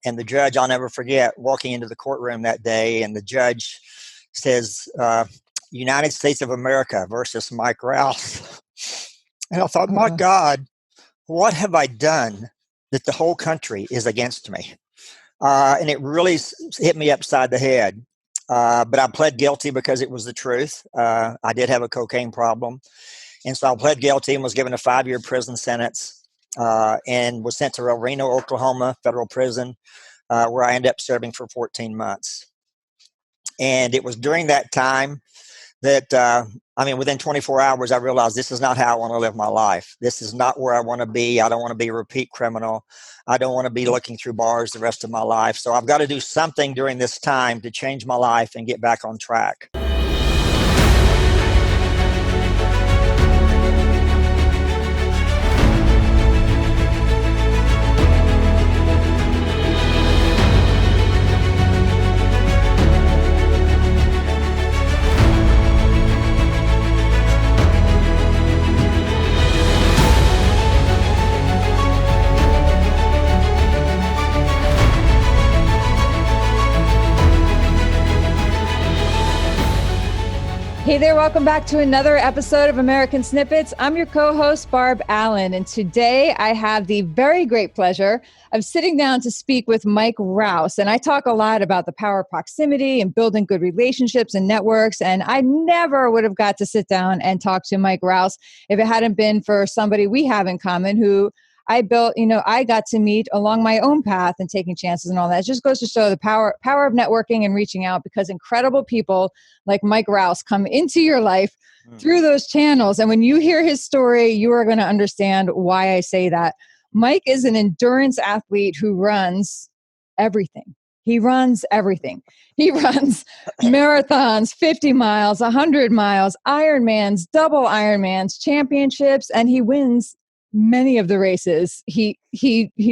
And the judge, I'll never forget, walking into the courtroom that day, and the judge says, United States of America versus Mike Rouse. And I thought, my God, what have I done that the whole country is against me? And it really hit me upside the head. But I pled guilty because it was the truth. I did have a cocaine problem. And so I pled guilty and was given a 5-year prison sentence and was sent to Reno, Oklahoma, federal prison, where I ended up serving for 14 months. And it was during that time that, within 24 hours, I realized this is not how I want to live my life. This is not where I want to be. I don't want to be a repeat criminal. I don't want to be looking through bars the rest of my life. So I've got to do something during this time to change my life and get back on track. Hey there, welcome back to another episode of American Snippets. I'm your co-host, Barb Allen, and today I have the very great pleasure of sitting down to speak with Mike Rouse. And I talk a lot about the power of proximity and building good relationships and networks, and I never would have got to sit down and talk to Mike Rouse if it hadn't been for somebody we have in common who I built, I got to meet along my own path and taking chances and all that. It just goes to show the power of networking and reaching out, because incredible people like Mike Rouse come into your life through those channels. And when you hear his story, you are going to understand why I say that. Mike is an endurance athlete who runs everything. He runs everything. He runs marathons, 50 miles, 100 miles, Ironmans, double Ironmans, championships, and he wins many of the races he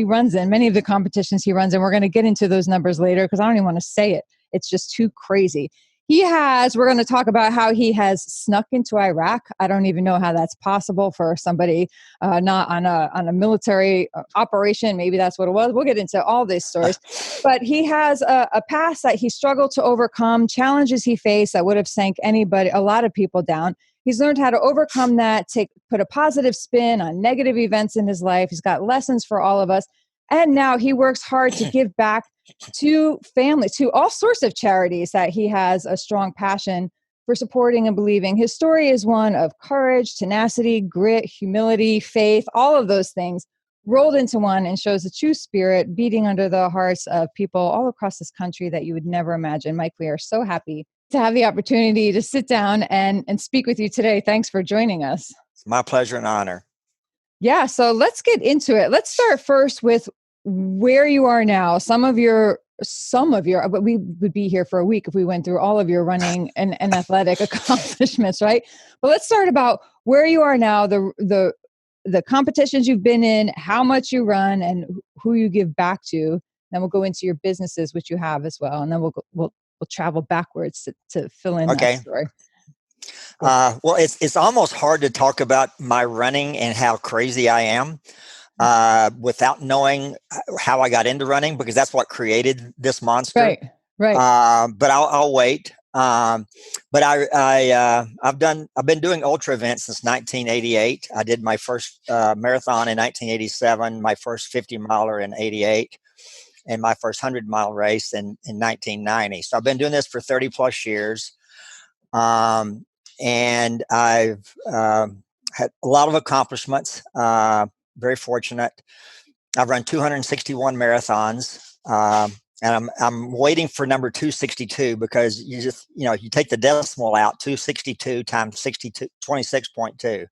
runs in, many of the competitions he runs in. We're going to get into those numbers later because I don't even want to say it. It's just too crazy. We're going to talk about how he has snuck into Iraq. I don't even know how that's possible for somebody not on a military operation. Maybe that's what it was. We'll get into all these stories. But he has a past that he struggled to overcome, challenges he faced that would have sank a lot of people down. He's learned how to overcome that, put a positive spin on negative events in his life. He's got lessons for all of us. And now he works hard to give back to families, to all sorts of charities that he has a strong passion for supporting and believing. His story is one of courage, tenacity, grit, humility, faith, all of those things rolled into one, and shows the true spirit beating under the hearts of people all across this country that you would never imagine. Mike, we are so happy to have the opportunity to sit down and speak with you today. Thanks for joining us. It's my pleasure and honor. Yeah, so let's get into it. Let's start first with where you are now. Some of your, but we would be here for a week if we went through all of your running and athletic accomplishments, right? But let's start about where you are now, the competitions you've been in, how much you run, and who you give back to. Then we'll go into your businesses, which you have as well, and then we'll travel backwards to fill in that story. Well, it's almost hard to talk about my running and how crazy I am without knowing how I got into running, because that's what created this monster. Right. But I'll wait. But I've been doing ultra events since 1988. I did my first marathon in 1987, my first 50 miler in 88. And my first 100-mile race in 1990. So I've been doing this for 30 plus years. And I've had a lot of accomplishments, very fortunate. I've run 261 marathons. And I'm waiting for number 262, because you take the decimal out, 262 times 26.2,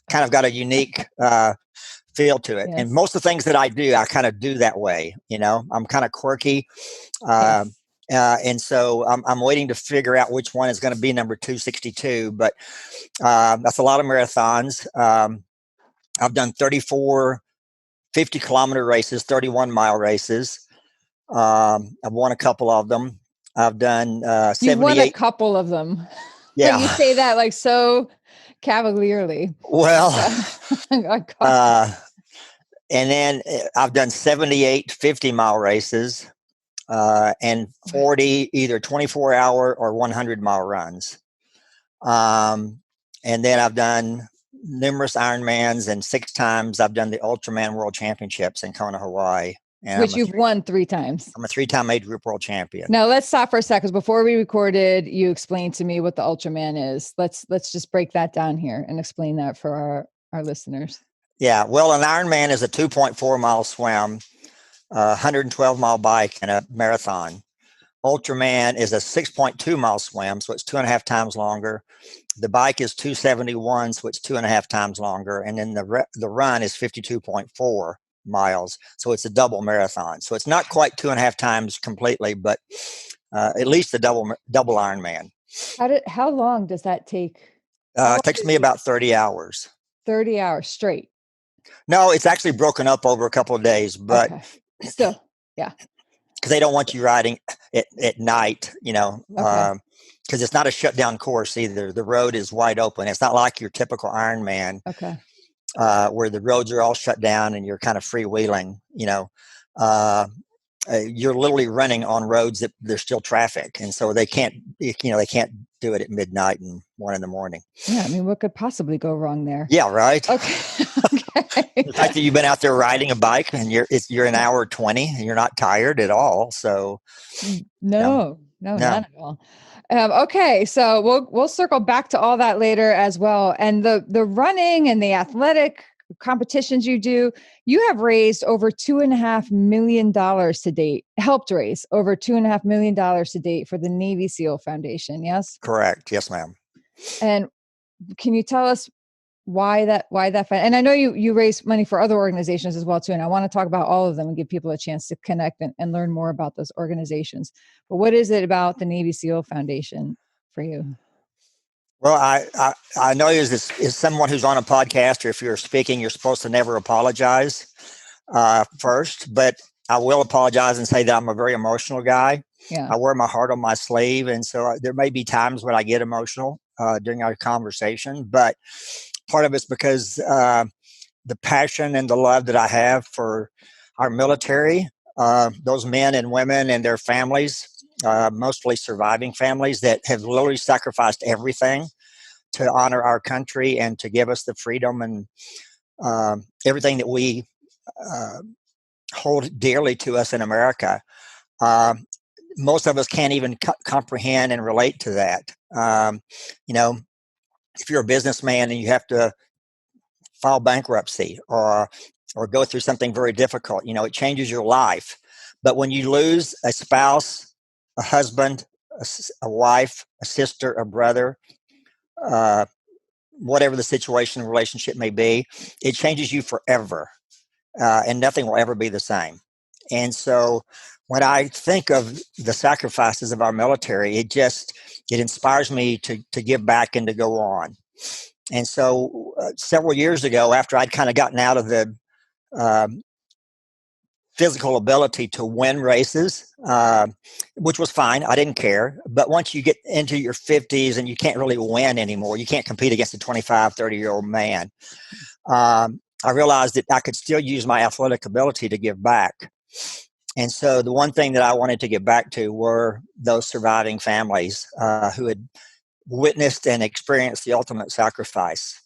kind of got a unique feel to it. Yes. And most of the things that I do, I kind of do that way. I'm kind of quirky. And so I'm waiting to figure out which one is going to be number 262, but that's a lot of marathons. I've done 34 50-kilometer races, 31-mile races. I've won a couple of them. I've done 78. You've won a couple of them. Yeah. You say that like so cavalierly. Well, And then I've done 78 50-mile races and 40 either 24-hour or 100-mile runs. And then I've done numerous Ironmans, and 6 times I've done the Ultraman World Championships in Kona, Hawaii. And which you've won 3 times. I'm a 3-time age group world champion. Now let's stop for a second. Before we recorded, you explained to me what the Ultraman is. Let's just break that down here and explain that for our listeners. Yeah, well, an Ironman is a 2.4-mile swim, 112-mile bike, and a marathon. Ultraman is a 6.2-mile swim, so it's 2.5 times longer. The bike is 271, so it's 2.5 times longer. And then the run is 52.4 miles, so it's a double marathon. So it's not quite 2.5 times completely, but at least a double Ironman. How long does that take? It takes me about 30 hours. 30 hours straight? No, it's actually broken up over a couple of days, but still, yeah. Because they don't want you riding at night, because it's not a shutdown course either. The road is wide open. It's not like your typical Ironman, where the roads are all shut down and you're kind of freewheeling. You're literally running on roads that there's still traffic, and so they can't do it at midnight and 1 a.m. Yeah, I mean, what could possibly go wrong there? Yeah, right. Okay. The fact that you've been out there riding a bike and you're an hour 20 and you're not tired at all. So no, not at all. Okay, so we'll circle back to all that later as well. And the running and the athletic competitions you have raised over $2.5 million to date. Helped raise over $2.5 million to date for the Navy SEAL Foundation. Yes, correct. Yes, ma'am. And can you tell us why that and I know you raise money for other organizations as well too, and I want to talk about all of them and give people a chance to connect and learn more about those organizations. But what is it about the Navy SEAL Foundation for you? Well, I know as someone who's on a podcast, or if you're speaking, you're supposed to never apologize first, but I will apologize and say that I'm a very emotional guy. Yeah. I wear my heart on my sleeve, and so there may be times when I get emotional during our conversation, but part of it's because the passion and the love that I have for our military, those men and women and their families, mostly surviving families that have literally sacrificed everything to honor our country and to give us the freedom and everything that we hold dearly to us in America. Most of us can't even comprehend and relate to that. If you're a businessman and you have to file bankruptcy or go through something very difficult, it changes your life. But when you lose a spouse, a husband, a wife, a sister, a brother, whatever the situation and relationship may be, it changes you forever, and nothing will ever be the same. And so when I think of the sacrifices of our military, it inspires me to give back and to go on. And so several years ago, after I'd kind of gotten out of the physical ability to win races, which was fine, I didn't care. But once you get into your 50s and you can't really win anymore, you can't compete against a 25, 30-year-old man, I realized that I could still use my athletic ability to give back. And so the one thing that I wanted to give back to were those surviving families who had witnessed and experienced the ultimate sacrifice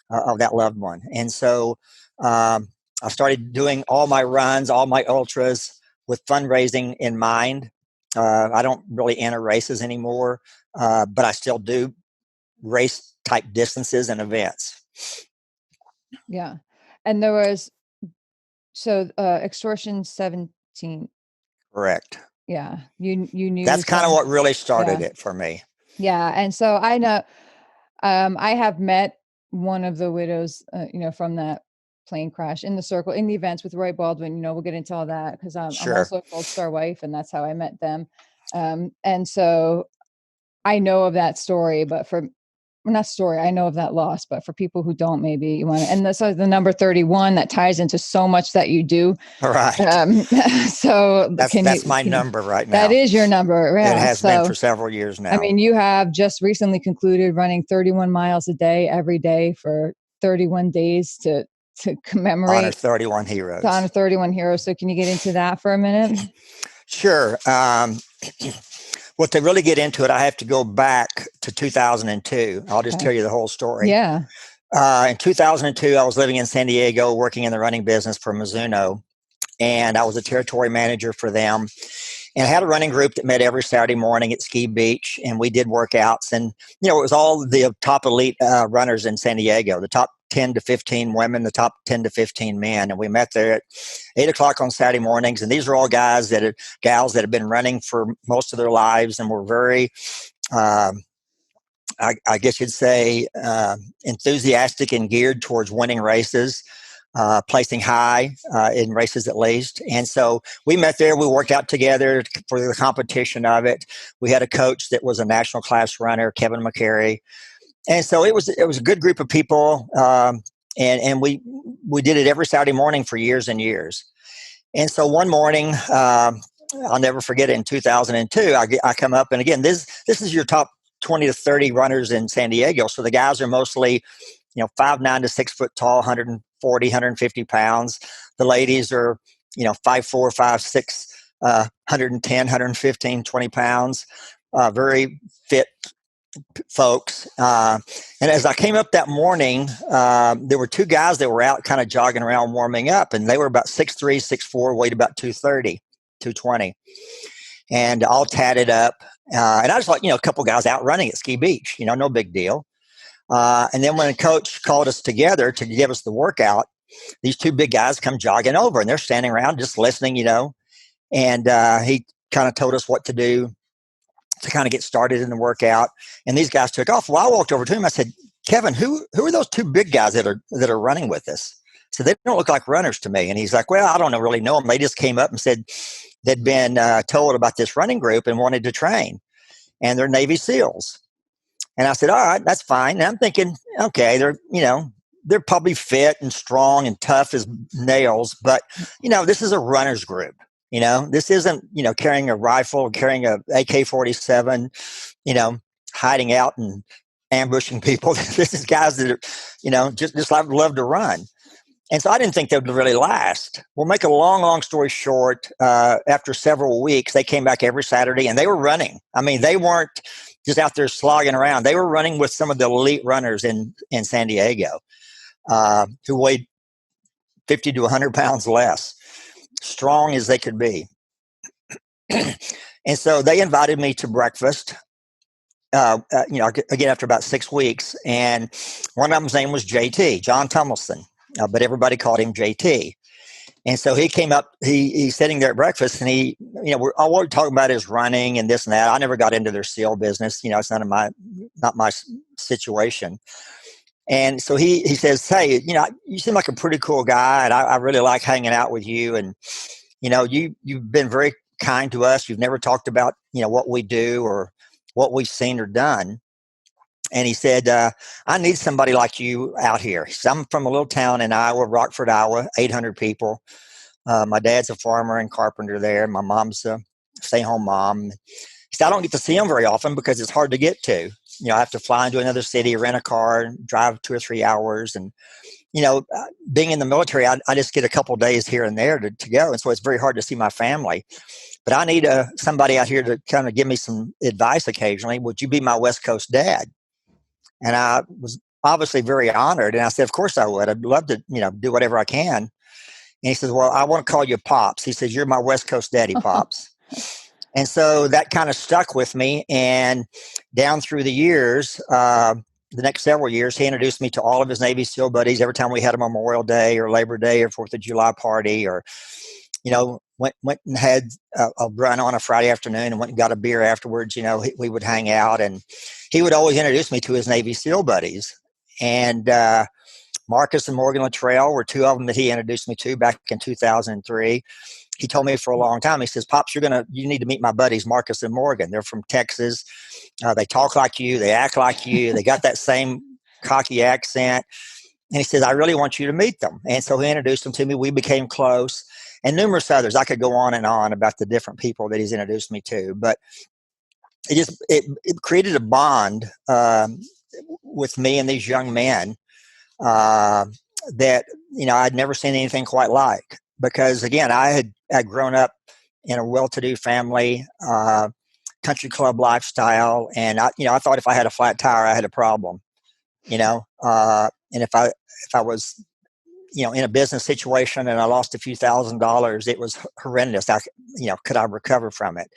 of that loved one. And so I started doing all my runs, all my ultras with fundraising in mind. I don't really enter races anymore, but I still do race type distances and events. Yeah. And there was, Extortion 17. Correct. Yeah. You knew. That's kind of what really started it for me. Yeah. And so I know, I have met one of the widows, from that plane crash in the circle, in the events with Roy Baldwin. We'll get into all that because I'm also a Gold Star wife, and that's how I met them. And so I know of that story, but I know of that loss, but for people who don't, maybe you want to, and this is the number 31 that ties into so much that you do. All right. So that's my number right now. That is your number. Yeah. It has been for several years now. I mean, you have just recently concluded running 31 miles a day, every day for 31 days to to commemorate. Honor 31 heroes. To honor 31 heroes. So can you get into that for a minute? Sure. Well, to really get into it, I have to go back to 2002. I'll just tell you the whole story. Yeah. In 2002, I was living in San Diego, working in the running business for Mizuno, and I was a territory manager for them. And I had a running group that met every Saturday morning at Ski Beach, and we did workouts. And, it was all the top elite runners in San Diego, the top 10 to 15 women, the top 10 to 15 men. And we met there at 8 o'clock on Saturday mornings. And these are all gals that have been running for most of their lives and were very, I guess you'd say, enthusiastic and geared towards winning races. Placing high in races at least. And so we met there. We worked out together for the competition of it. We had a coach that was a national class runner, Kevin McCary. And so it was a good group of people. And we did it every Saturday morning for years and years. And so one morning, I'll never forget it, in 2002, I come up, and again, this is your top 20 to 30 runners in San Diego. So the guys are mostly 5'9" to 6 foot tall, 140, 150 pounds. The ladies are, 5'4", 5'6", 110, 115, 20 pounds. Very fit folks. And as I came up that morning, there were two guys that were out kind of jogging around, warming up, and they were about 6'3", 6'4", weighed about 230, 220, and all tatted up. And I was like, a couple guys out running at Ski Beach, no big deal. And then when coach called us together to give us the workout, these two big guys come jogging over, and they're standing around just listening, and he kind of told us what to do to kind of get started in the workout. And these guys took off. Well, I walked over to him. I said, Kevin, who are those two big guys that are running with us? So they don't look like runners to me. And he's like, well, I don't really know them. They just came up and said they'd been told about this running group and wanted to train, and they're Navy SEALs. And I said, all right, that's fine. And I'm thinking, okay, they're probably fit and strong and tough as nails, but, this is a runner's group. This isn't, carrying a rifle or carrying a AK-47, hiding out and ambushing people. This is guys that are, just love to run. And so I didn't think they would really last. We'll make a long story short. After several weeks, they came back every Saturday, and they were running. I mean, they weren't just out there slogging around. They were running with some of the elite runners in San Diego, who weighed 50 to 100 pounds less, strong as they could be. And so they invited me to breakfast, again, after about 6 weeks. And one of them's name was JT, John Tummelson, but everybody called him JT. And so he came up, he's sitting there at breakfast, and all we're talking about is running and this and that. I never got into their SEAL business. It's not my situation. And so he says, hey, you seem like a pretty cool guy, and I really like hanging out with you. And, you've been very kind to us. You've never talked about, what we do or what we've seen or done. And he said, I need somebody like you out here. He said, I'm from a little town in Iowa, Rockford, Iowa, 800 people. My dad's a farmer and carpenter there. My mom's a stay-home mom. He said, I don't get to see them very often because it's hard to get to. I have to fly into another city, rent a car, drive 2 or 3 hours. And, being in the military, I just get a couple of days here and there to go. And so it's very hard to see my family. But I need somebody out here to kind of give me some advice occasionally. Would you be my West Coast dad? And I was obviously very honored. And I said, of course I would. I'd love to, do whatever I can. And he says, well, I want to call you Pops. He says, you're my West Coast daddy, Pops. And so that kind of stuck with me. And down through the years, the next several years, he introduced me to all of his Navy SEAL buddies. Every time we had a Memorial Day or Labor Day or 4th of July party, or, went and had a run on a Friday afternoon and went and got a beer afterwards, we would hang out. And he would always introduce me to his Navy SEAL buddies. And Marcus and Morgan Luttrell were two of them that he introduced me to back in 2003. He told me for a long time, he says, Pops, you need to meet my buddies, Marcus and Morgan. They're from Texas. They talk like you. They act like you. They got that same cocky accent. And he says, I really want you to meet them. And so he introduced them to me. We became close. And numerous others. I could go on and on about the different people that he's introduced me to. But it created a bond with me and these young men that, I'd never seen anything quite like. Because again, I had grown up in a well-to-do family, country club lifestyle, and I thought if I had a flat tire, I had a problem. And if I was in a business situation and I lost a few $1,000s, it was horrendous. Could I recover from it?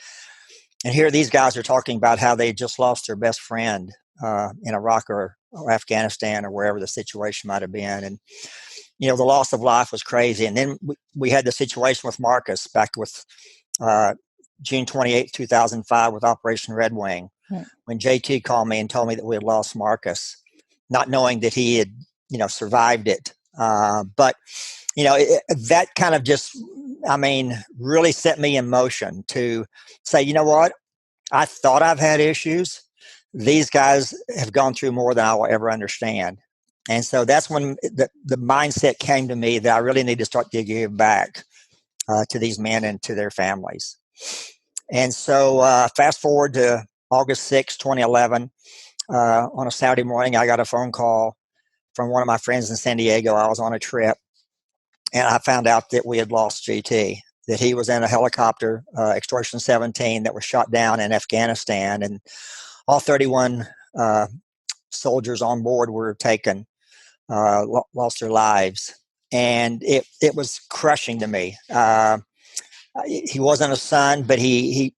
And here these guys are talking about how they just lost their best friend in Iraq or Afghanistan or wherever the situation might have been. And, the loss of life was crazy. And then we had the situation with Marcus back with June 28, 2005 with Operation Red Wing, right, when JT called me and told me that we had lost Marcus, not knowing that he had, survived it. But that kind of just, really set me in motion to say, you know what? I thought I've had issues. These guys have gone through more than I will ever understand. And so that's when the mindset came to me that I really need to start to give back to these men and to their families. And so fast forward to August 6, 2011, on a Saturday morning, I got a phone call from one of my friends in San Diego. I was on a trip, and I found out that we had lost GT, that he was in a helicopter, Extortion 17, that was shot down in Afghanistan, and all 31 soldiers on board were taken, lost their lives. And it was crushing to me. He wasn't a son, but he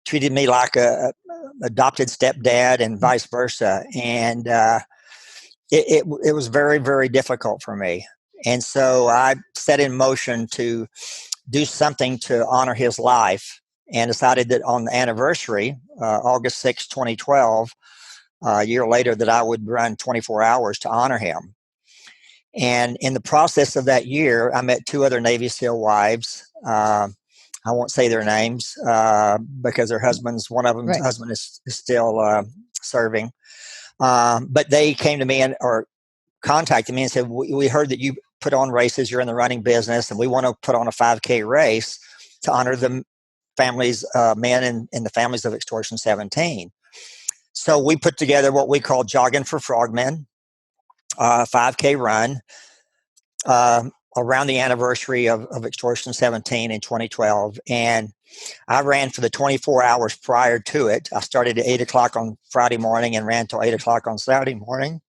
treated me like a adopted stepdad and vice versa. And it was very, very difficult for me. And so I set in motion to do something to honor his life, and decided that on the anniversary, August 6, 2012, a year later, that I would run 24 hours to honor him. And in the process of that year, I met two other Navy SEAL wives. I won't say their names because their husbands, one of them's right, husband is still serving. But they came to me or contacted me and said, we heard that you put on races, you're in the running business, and we want to put on a 5K race to honor the families, men in the families of Extortion 17. So we put together what we call Jogging for Frogmen, 5K run, around the anniversary of Extortion 17 in 2012. And I ran for the 24 hours prior to it. I started at 8 o'clock on Friday morning and ran till 8 o'clock on Saturday morning.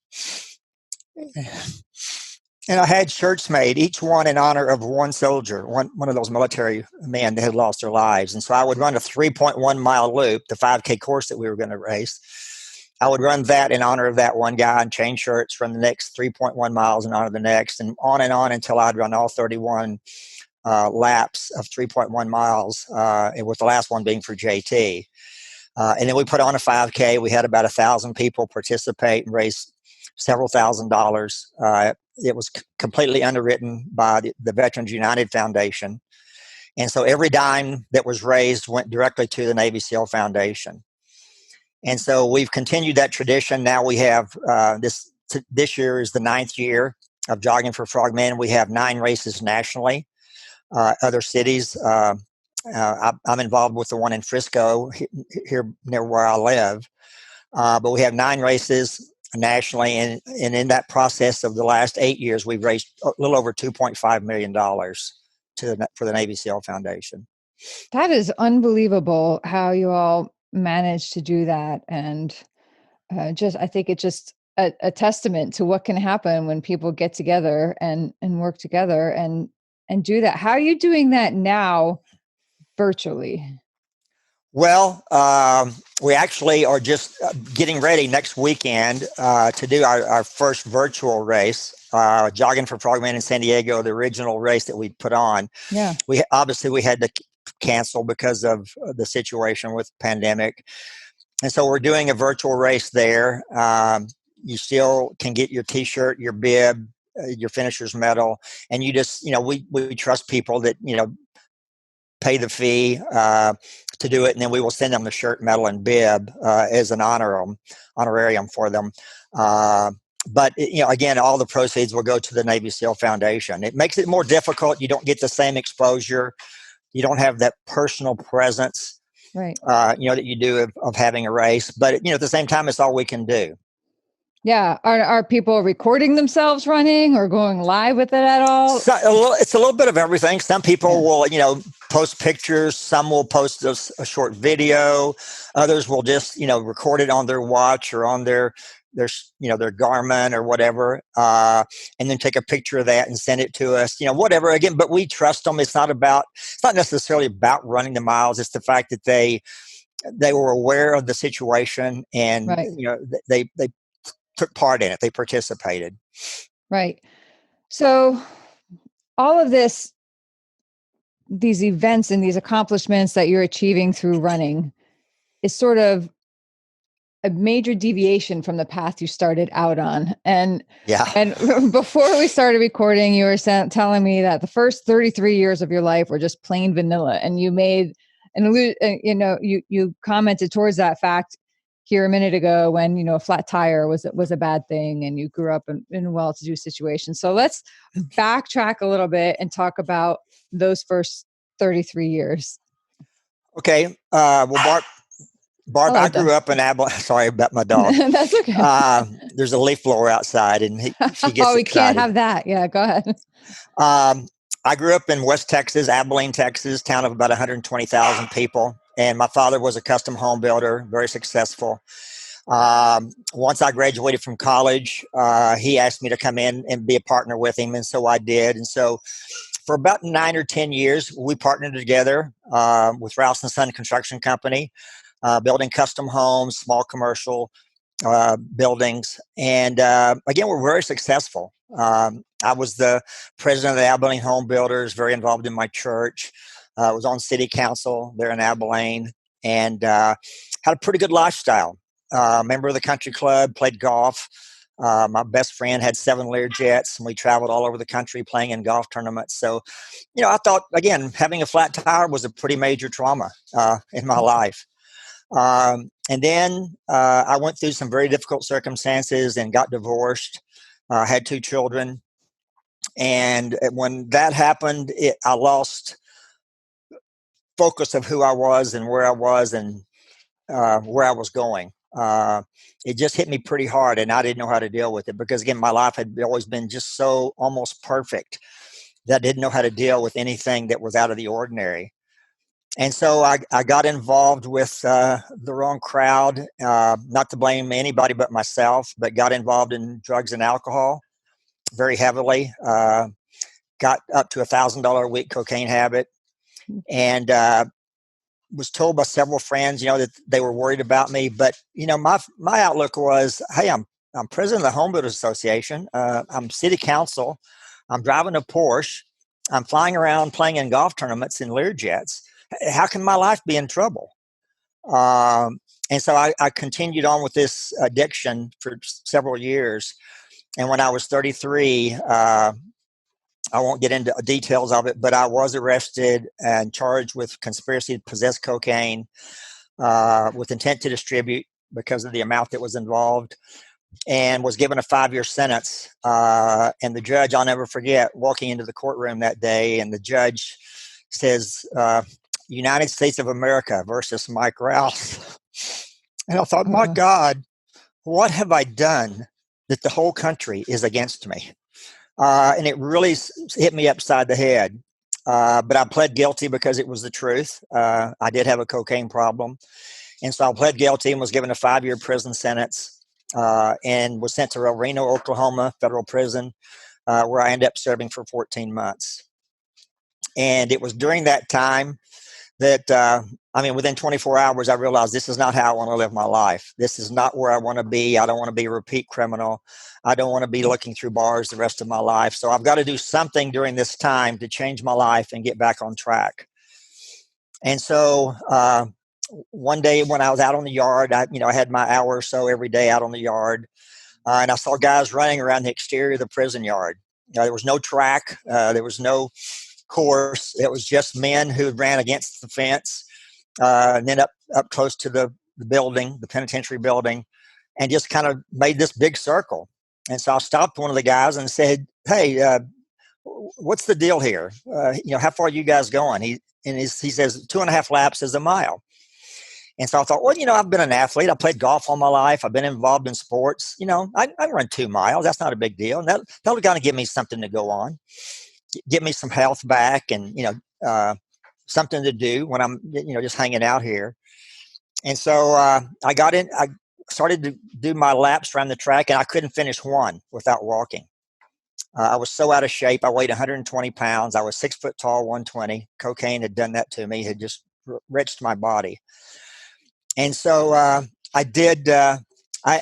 And I had shirts made, each one in honor of one soldier, one of those military men that had lost their lives. And so I would run a 3.1 mile loop, the 5K course that we were going to race. I would run that in honor of that one guy and change shirts, run the next 3.1 miles in honor of the next, and on until I'd run all 31 laps of 3.1 miles, with the last one being for JT. And then we put on a 5K. We had about 1,000 people participate and raise several $1,000s. It was completely underwritten by the Veterans United Foundation. And so every dime that was raised went directly to the Navy SEAL Foundation. And so we've continued that tradition. Now we have this year is the 9th year of Jogging for Frogmen. We have 9 races nationally, other cities. I'm involved with the one in Frisco, here near where I live. But we have 9 races nationally. And in that process of the last 8 years, we've raised a little over $2.5 million for the Navy SEAL Foundation. That is unbelievable how you all managed to do that. And I think it's just a testament to what can happen when people get together and work together and do that. How are you doing that now virtually? Well, we actually are just getting ready next weekend to do our first virtual race, Jogging for Frogmen in San Diego, the original race that we put on. Yeah. We had to cancel because of the situation with the pandemic. And so we're doing a virtual race there. You still can get your T-shirt, your bib, your finisher's medal, and you just, we trust people that, pay the fee to do it, and then we will send them the shirt, medal, and bib as an honorarium for them. But again, all the proceeds will go to the Navy SEAL Foundation. It makes it more difficult. You don't get the same exposure. You don't have that personal presence, right? That you do of having a race. But at the same time, it's all we can do. Yeah. Are people recording themselves running or going live with it at all? So, it's a little bit of everything. Some people will, post pictures. Some will post a short video. Others will just, record it on their watch or on their Garmin or whatever, and then take a picture of that and send it to us. Whatever. Again, but we trust them. It's not necessarily about running the miles. It's the fact that they were aware of the situation, and Right. they took part in it. They participated. Right. So all of these events and these accomplishments that you're achieving through running is sort of a major deviation from the path you started out on. And before we started recording, you were telling me that the first 33 years of your life were just plain vanilla, and you made you commented towards that fact here a minute ago when a flat tire was a bad thing, and you grew up in a well-to-do situation. So let's backtrack a little bit and talk about those first 33 years. Okay. Well, Barb, I grew up in Abilene. Sorry about my dog. That's okay. There's a leaf blower outside, and she gets we excited. Can't have that. Yeah, go ahead. I grew up in West Texas, Abilene, Texas, town of about 120,000 people. And my father was a custom home builder, very successful. Once I graduated from college, he asked me to come in and be a partner with him, and so I did. And so for about 9 or 10 years, we partnered together with Rouse and Son Construction Company, building custom homes, small commercial buildings. And again, we're very successful. I was the president of the Abilene Home Builders, very involved in my church. I was on city council there in Abilene, and had a pretty good lifestyle. Member of the country club, played golf. My best friend had 7 Learjets, and we traveled all over the country playing in golf tournaments. So, I thought, again, having a flat tire was a pretty major trauma in my life. And then I went through some very difficult circumstances and got divorced. Had 2 children. And when that happened, I lost focus of who I was and where I was and where I was going. It just hit me pretty hard, and I didn't know how to deal with it because, again, my life had always been just so almost perfect that I didn't know how to deal with anything that was out of the ordinary. And so I got involved with the wrong crowd, not to blame anybody but myself, but got involved in drugs and alcohol very heavily. Got up to $1,000 a week cocaine habit, and was told by several friends, that they were worried about me. But my outlook was, hey, I'm president of the Home Builders Association. I'm city council. I'm driving a Porsche. I'm flying around playing in golf tournaments in Learjets. How can my life be in trouble? And so I continued on with this addiction for several years. And when I was 33, I won't get into details of it, but I was arrested and charged with conspiracy to possess cocaine with intent to distribute because of the amount that was involved, and was given a 5-year sentence. And the judge, I'll never forget, walking into the courtroom that day, and the judge says, United States of America versus Mike Rouse. And I thought, my God, what have I done that the whole country is against me? And it really hit me upside the head. But I pled guilty because it was the truth. I did have a cocaine problem. And so I pled guilty and was given a 5-year prison sentence, and was sent to Reno, Oklahoma federal prison, where I ended up serving for 14 months. And it was during that time that, within 24 hours, I realized this is not how I want to live my life. This is not where I want to be. I don't want to be a repeat criminal. I don't want to be looking through bars the rest of my life. So I've got to do something during this time to change my life and get back on track. And so one day when I was out on the yard, I had my hour or so every day out on the yard, and I saw guys running around the exterior of the prison yard. There was no track. There was no course. It was just men who ran against the fence, and then up close to the building, the penitentiary building, and just kind of made this big circle. And so I stopped one of the guys and said, hey, what's the deal here? How far are you guys going? He says 2.5 laps is a mile. And so I thought, well, I've been an athlete. I played golf all my life. I've been involved in sports. I run 2 miles. That's not a big deal. And that'll kind of give me something to go on, get me some health back, and something to do when I'm just hanging out here. And so I got in. I started to do my laps around the track, and I couldn't finish one without walking. I was so out of shape. I weighed 120 pounds. I was 6 foot tall, 120. Cocaine had done that to me. Had just wrenched my body. And so I did. I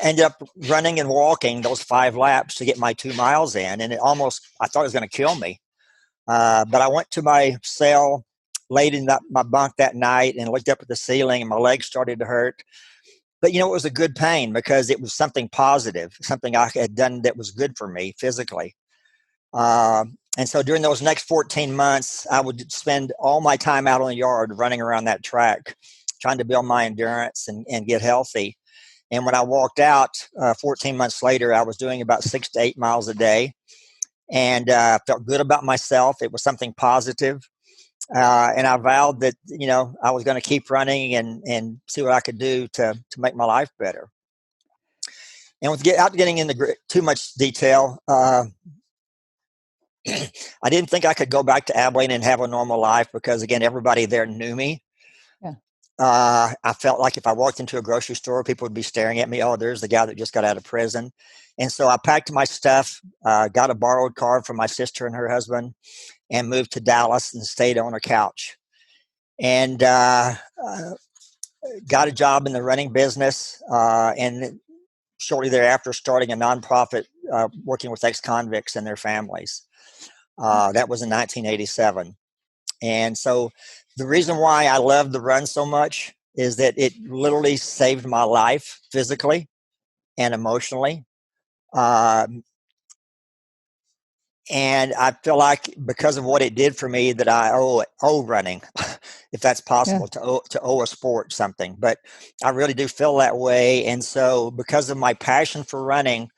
ended up running and walking those 5 laps to get my 2 miles in, and I thought it was going to kill me. But I went to my cell, laid in my bunk that night, and looked up at the ceiling, and my legs started to hurt. But it was a good pain because it was something positive, something I had done that was good for me physically. And so during those next 14 months, I would spend all my time out on the yard running around that track, trying to build my endurance and get healthy. And when I walked out 14 months later, I was doing about 6 to 8 miles a day, and felt good about myself. It was something positive. And I vowed that, I was going to keep running and see what I could do to make my life better. And without getting into too much detail, I didn't think I could go back to Abilene and have a normal life because, again, everybody there knew me. Yeah. I felt like if I walked into a grocery store, people would be staring at me. Oh, there's the guy that just got out of prison. And so I packed my stuff, got a borrowed car from my sister and her husband, and moved to Dallas and stayed on a couch. And got a job in the running business, and shortly thereafter starting a nonprofit working with ex-convicts and their families. That was in 1987. And so the reason why I love the run so much is that it literally saved my life physically and emotionally. And I feel like because of what it did for me that I owe running, if that's possible, to owe a sport something. But I really do feel that way. And so because of my passion for running,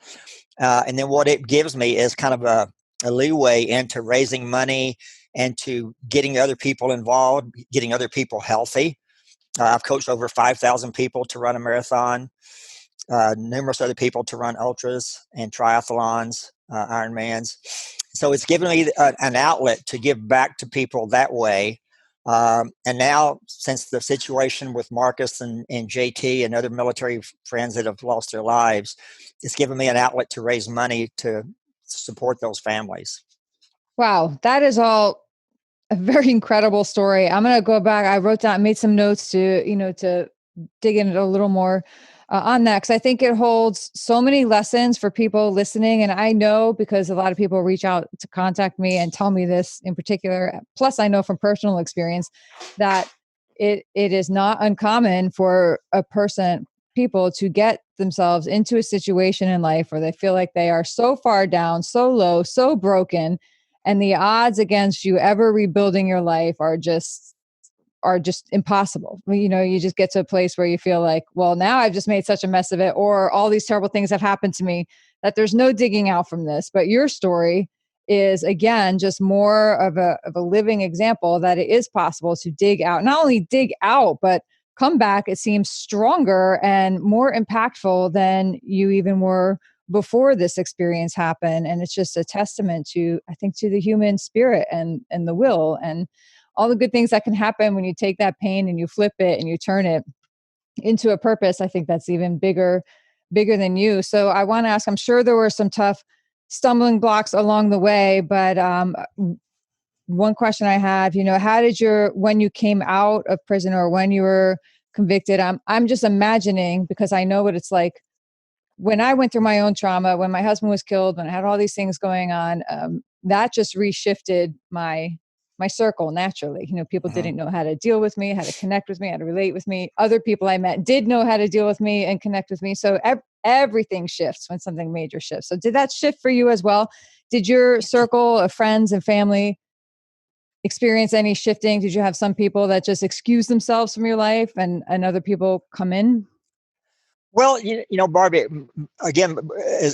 and then what it gives me is kind of a leeway into raising money and to getting other people involved, getting other people healthy. I've coached over 5,000 people to run a marathon, numerous other people to run ultras and triathlons, Ironmans. So it's given me an outlet to give back to people that way. And now, since the situation with Marcus and JT and other military friends that have lost their lives, it's given me an outlet to raise money to support those families. Wow, that is all a very incredible story. I'm going to go back. I wrote down, made some notes to dig in a little more on that, because I think it holds so many lessons for people listening. And I know because a lot of people reach out to contact me and tell me this in particular. Plus, I know from personal experience that it is not uncommon for people to get themselves into a situation in life where they feel like they are so far down, so low, so broken, and the odds against you ever rebuilding your life are just impossible. You just get to a place where you feel like, well, now I've just made such a mess of it, or all these terrible things have happened to me that there's no digging out from this. But your story is, again, just more of a living example that it is possible to dig out, not only dig out, but come back, it seems, stronger and more impactful than you even were before this experience happened. And it's just a testament to, I think, to the human spirit and the will and all the good things that can happen when you take that pain and you flip it and you turn it into a purpose. I think that's even bigger than you. So I want to ask, I'm sure there were some tough stumbling blocks along the way, but one question I have, how did when you came out of prison or when you were convicted, I'm just imagining, because I know what it's like when I went through my own trauma, when my husband was killed, when I had all these things going on, that just reshifted my circle naturally. People didn't know how to deal with me, how to connect with me, how to relate with me. Other people I met did know how to deal with me and connect with me. So everything shifts when something major shifts. So did that shift for you as well? Did your circle of friends and family experience any shifting? Did you have some people that just excuse themselves from your life and other people come in? Well, Barbie, again,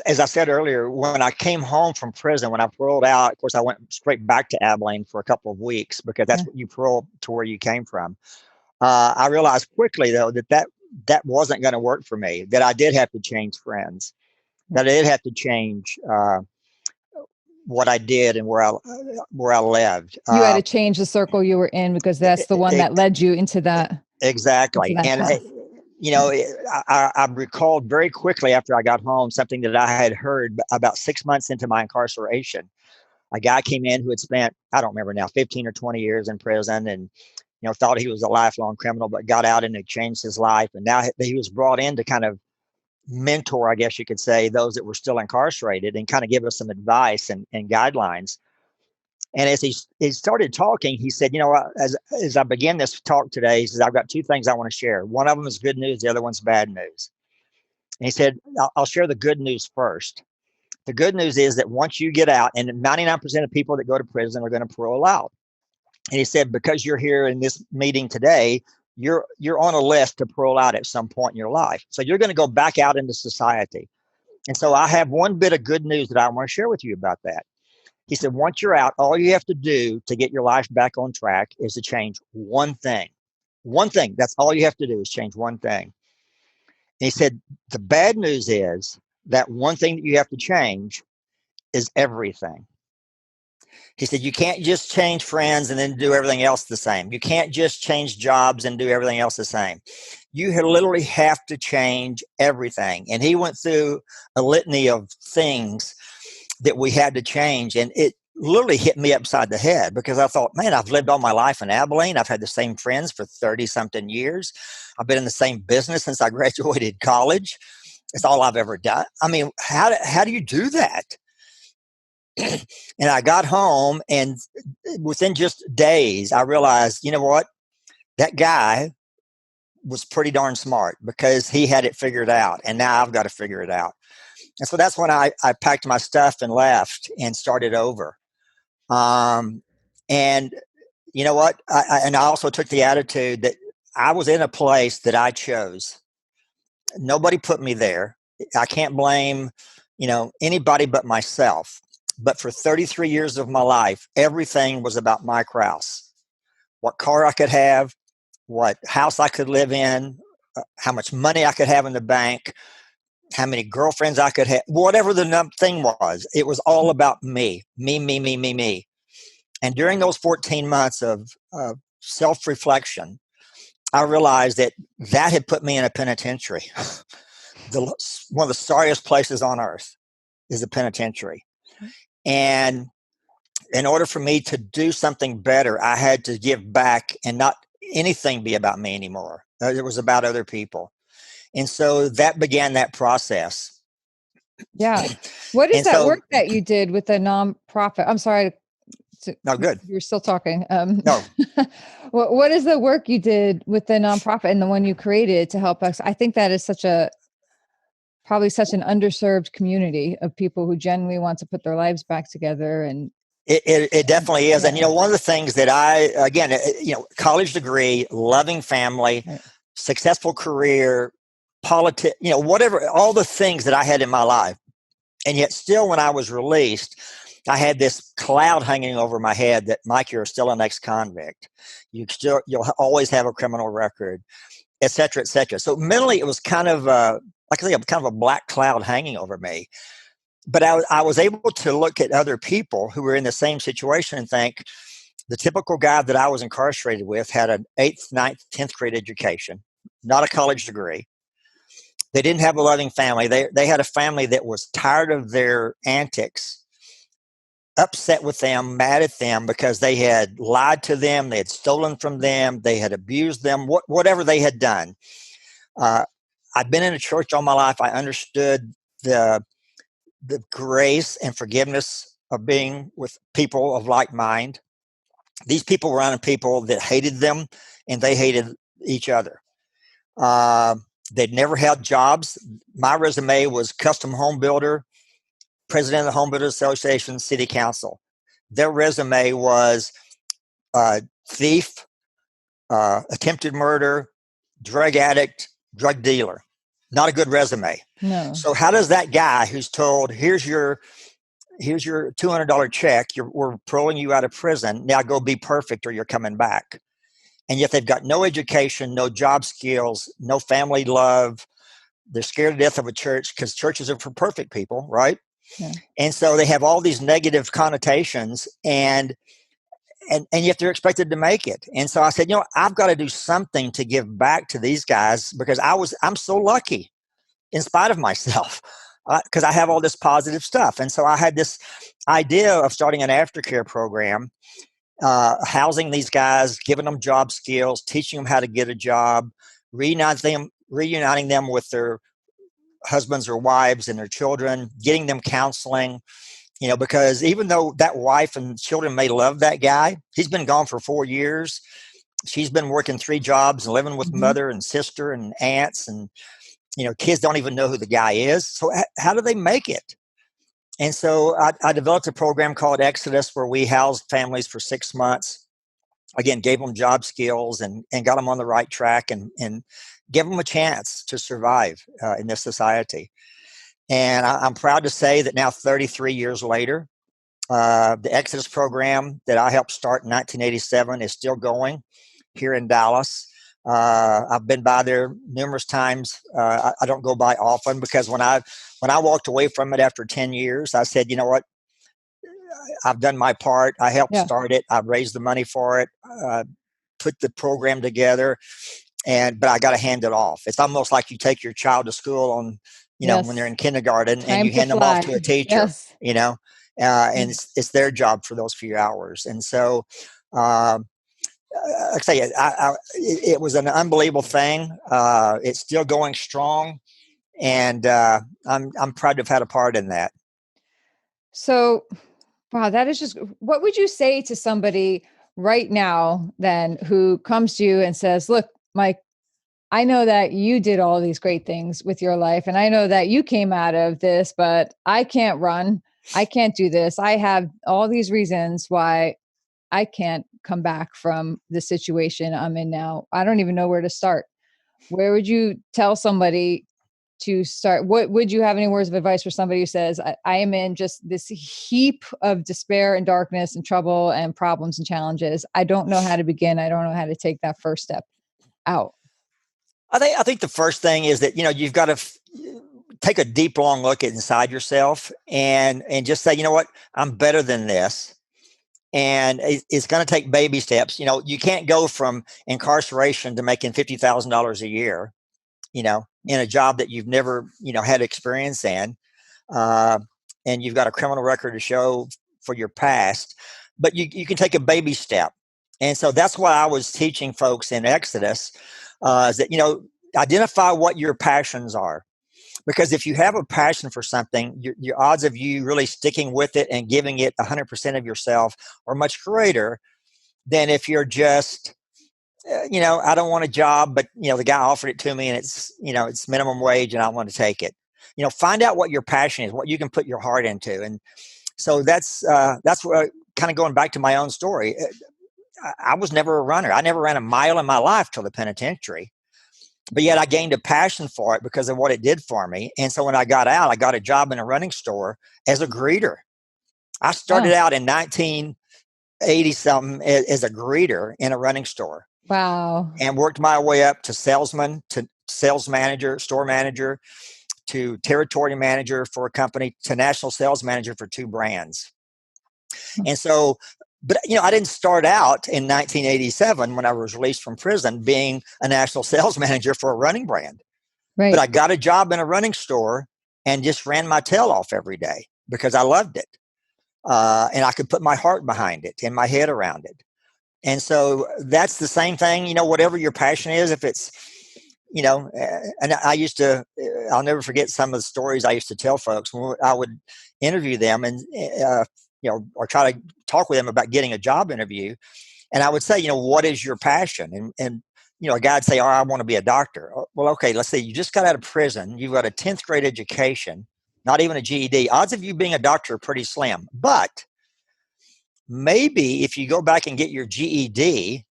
as I said earlier, when I came home from prison, when I paroled out, of course, I went straight back to Abilene for a couple of weeks because that's what you parole to where you came from. I realized quickly, though, that wasn't going to work for me, that I did have to change friends, that I did have to change what I did and where I lived. You had to change the circle you were in because that's the one that led you into that. Exactly. Into that And, path. I recalled very quickly after I got home something that I had heard about 6 months into my incarceration. A guy came in who had spent, I don't remember now, 15 or 20 years in prison, and thought he was a lifelong criminal, but got out and it changed his life. And now he was brought in to kind of mentor, I guess you could say, those that were still incarcerated and kind of give us some advice and guidelines. And as he started talking, he said, as I begin this talk today, he says, I've got two things I want to share. One of them is good news. The other one's bad news. And he said, I'll share the good news first. The good news is that once you get out, and 99% of people that go to prison are going to parole out. And he said, because you're here in this meeting today, you're on a list to parole out at some point in your life. So you're going to go back out into society. And so I have one bit of good news that I want to share with you about that. He said, once you're out, all you have to do to get your life back on track is to change one thing. One thing. That's all you have to do is change one thing. And he said, the bad news is that one thing that you have to change is everything. He said, you can't just change friends and then do everything else the same. You can't just change jobs and do everything else the same. You literally have to change everything. And he went through a litany of things that we had to change. And it literally hit me upside the head because I thought, man, I've lived all my life in Abilene. I've had the same friends for 30 something years. I've been in the same business since I graduated college. It's all I've ever done. I mean, how do you do that? And I got home, and within just days, I realized, you know what? That guy was pretty darn smart because he had it figured out, and now I've got to figure it out. And so that's when I packed my stuff and left and started over. And you know what? I also took the attitude that I was in a place that I chose. Nobody put me there. I can't blame, anybody but myself. But for 33 years of my life, everything was about Mike Rouse. What car I could have, what house I could live in, how much money I could have in the bank, how many girlfriends I could have, whatever the thing was. It was all about me, me, me, me, me, me. And during those 14 months of self-reflection, I realized that had put me in a penitentiary. One of the sorriest places on earth is a penitentiary. And in order for me to do something better, I had to give back and not anything be about me anymore. It was about other people. And so that began that process. Yeah. What is that work that you did with the nonprofit? I'm sorry. No, good. You're still talking. No. What is the work you did with the nonprofit and the one you created to help us? I think that is probably such an underserved community of people who genuinely want to put their lives back together. And it definitely is. Yeah. And, one of the things that again, college degree, loving family, right, successful career, politics, whatever, all the things that I had in my life. And yet still, when I was released, I had this cloud hanging over my head that, Mike, you're still an ex-convict. You'll always have a criminal record, et cetera, et cetera. So mentally, it was kind of kind of a black cloud hanging over me. But I was able to look at other people who were in the same situation and think, the typical guy that I was incarcerated with had an 8th, 9th, 10th grade education, not a college degree. They didn't have a loving family. They had a family that was tired of their antics, upset with them, mad at them because they had lied to them, they had stolen from them, they had abused them, whatever they had done. I've been in a church all my life. I understood the grace and forgiveness of being with people of like mind. These people were around people that hated them, and they hated each other. They'd never had jobs. My resume was custom home builder, president of the Home Builders Association, city council. Their resume was thief, attempted murder, drug addict, drug dealer. Not a good resume. No. So how does that guy who's told, here's your $200 check, we're paroling you out of prison, now go be perfect or you're coming back? and yet they've got no education, no job skills, no family love. They're scared to death of a church because churches are for perfect people, right? Yeah. And so they have all these negative connotations, and yet they're expected to make it. And so I said, I've got to do something to give back to these guys, because I'm so lucky in spite of myself, because I have all this positive stuff. And so I had this idea of starting an aftercare program, housing these guys, giving them job skills, teaching them how to get a job, reuniting them with their husbands or wives and their children, getting them counseling, because even though that wife and children may love that guy, he's been gone for 4 years. She's been working 3 jobs and living with mother and sister and aunts, and kids don't even know who the guy is. So how do they make it? And so I developed a program called Exodus, where we housed families for 6 months. Again, gave them job skills and got them on the right track, and give them a chance to survive in this society. And I'm proud to say that now, 33 years later, the Exodus program that I helped start in 1987 is still going here in Dallas. I've been by there numerous times. I don't go by often, because when I walked away from it after 10 years, I said, you know what? I've done my part. I helped start it. I've raised the money for it, put the program together, but I got to hand it off. It's almost like you take your child to school on, when they're in kindergarten, and you hand them off to a teacher, and it's their job for those few hours. And so, like I say, it was an unbelievable thing. It's still going strong, and I'm proud to have had a part in that. So, wow, that is just, what would you say to somebody right now then who comes to you and says, look, Mike, I know that you did all these great things with your life, and I know that you came out of this, but I can't run. I can't do this. I have all these reasons why I can't come back from the situation I'm in now. I don't even know where to start. Where would you tell somebody to start? What would you have any words of advice for somebody who says, I am in just this heap of despair and darkness and trouble and problems and challenges. I don't know how to begin. I don't know how to take that first step out. I think the first thing is that, you've got to take a deep, long look inside yourself, and just say, you know what, I'm better than this. And it's going to take baby steps. You can't go from incarceration to making $50,000 a year, in a job that you've never, had experience in. And you've got a criminal record to show for your past, but you can take a baby step. And so that's why I was teaching folks in Exodus, is that, identify what your passions are. Because if you have a passion for something, your odds of you really sticking with it and giving it 100% of yourself are much greater than if you're just, I don't want a job, but, the guy offered it to me, and it's minimum wage, and I want to take it. Find out what your passion is, what you can put your heart into. And so that's what, kind of going back to my own story. I was never a runner. I never ran a mile in my life till the penitentiary. But yet I gained a passion for it because of what it did for me. And so when I got out, I got a job in a running store as a greeter. I started out in 1980 something as a greeter in a running store. Wow. And worked my way up to salesman, to sales manager, store manager, to territory manager for a company, to national sales manager for 2 brands. And so, but I didn't start out in 1987 when I was released from prison being a national sales manager for a running brand. Right. But I got a job in a running store and just ran my tail off every day because I loved it. And I could put my heart behind it and my head around it. And so that's the same thing, whatever your passion is, if it's, and I'll never forget some of the stories I used to tell folks when I would interview them and, or try to talk with them about getting a job interview. And I would say, what is your passion? And a guy would say, oh, I want to be a doctor. Well, okay, let's say you just got out of prison. You've got a 10th grade education, not even a GED. Odds of you being a doctor are pretty slim. But maybe if you go back and get your GED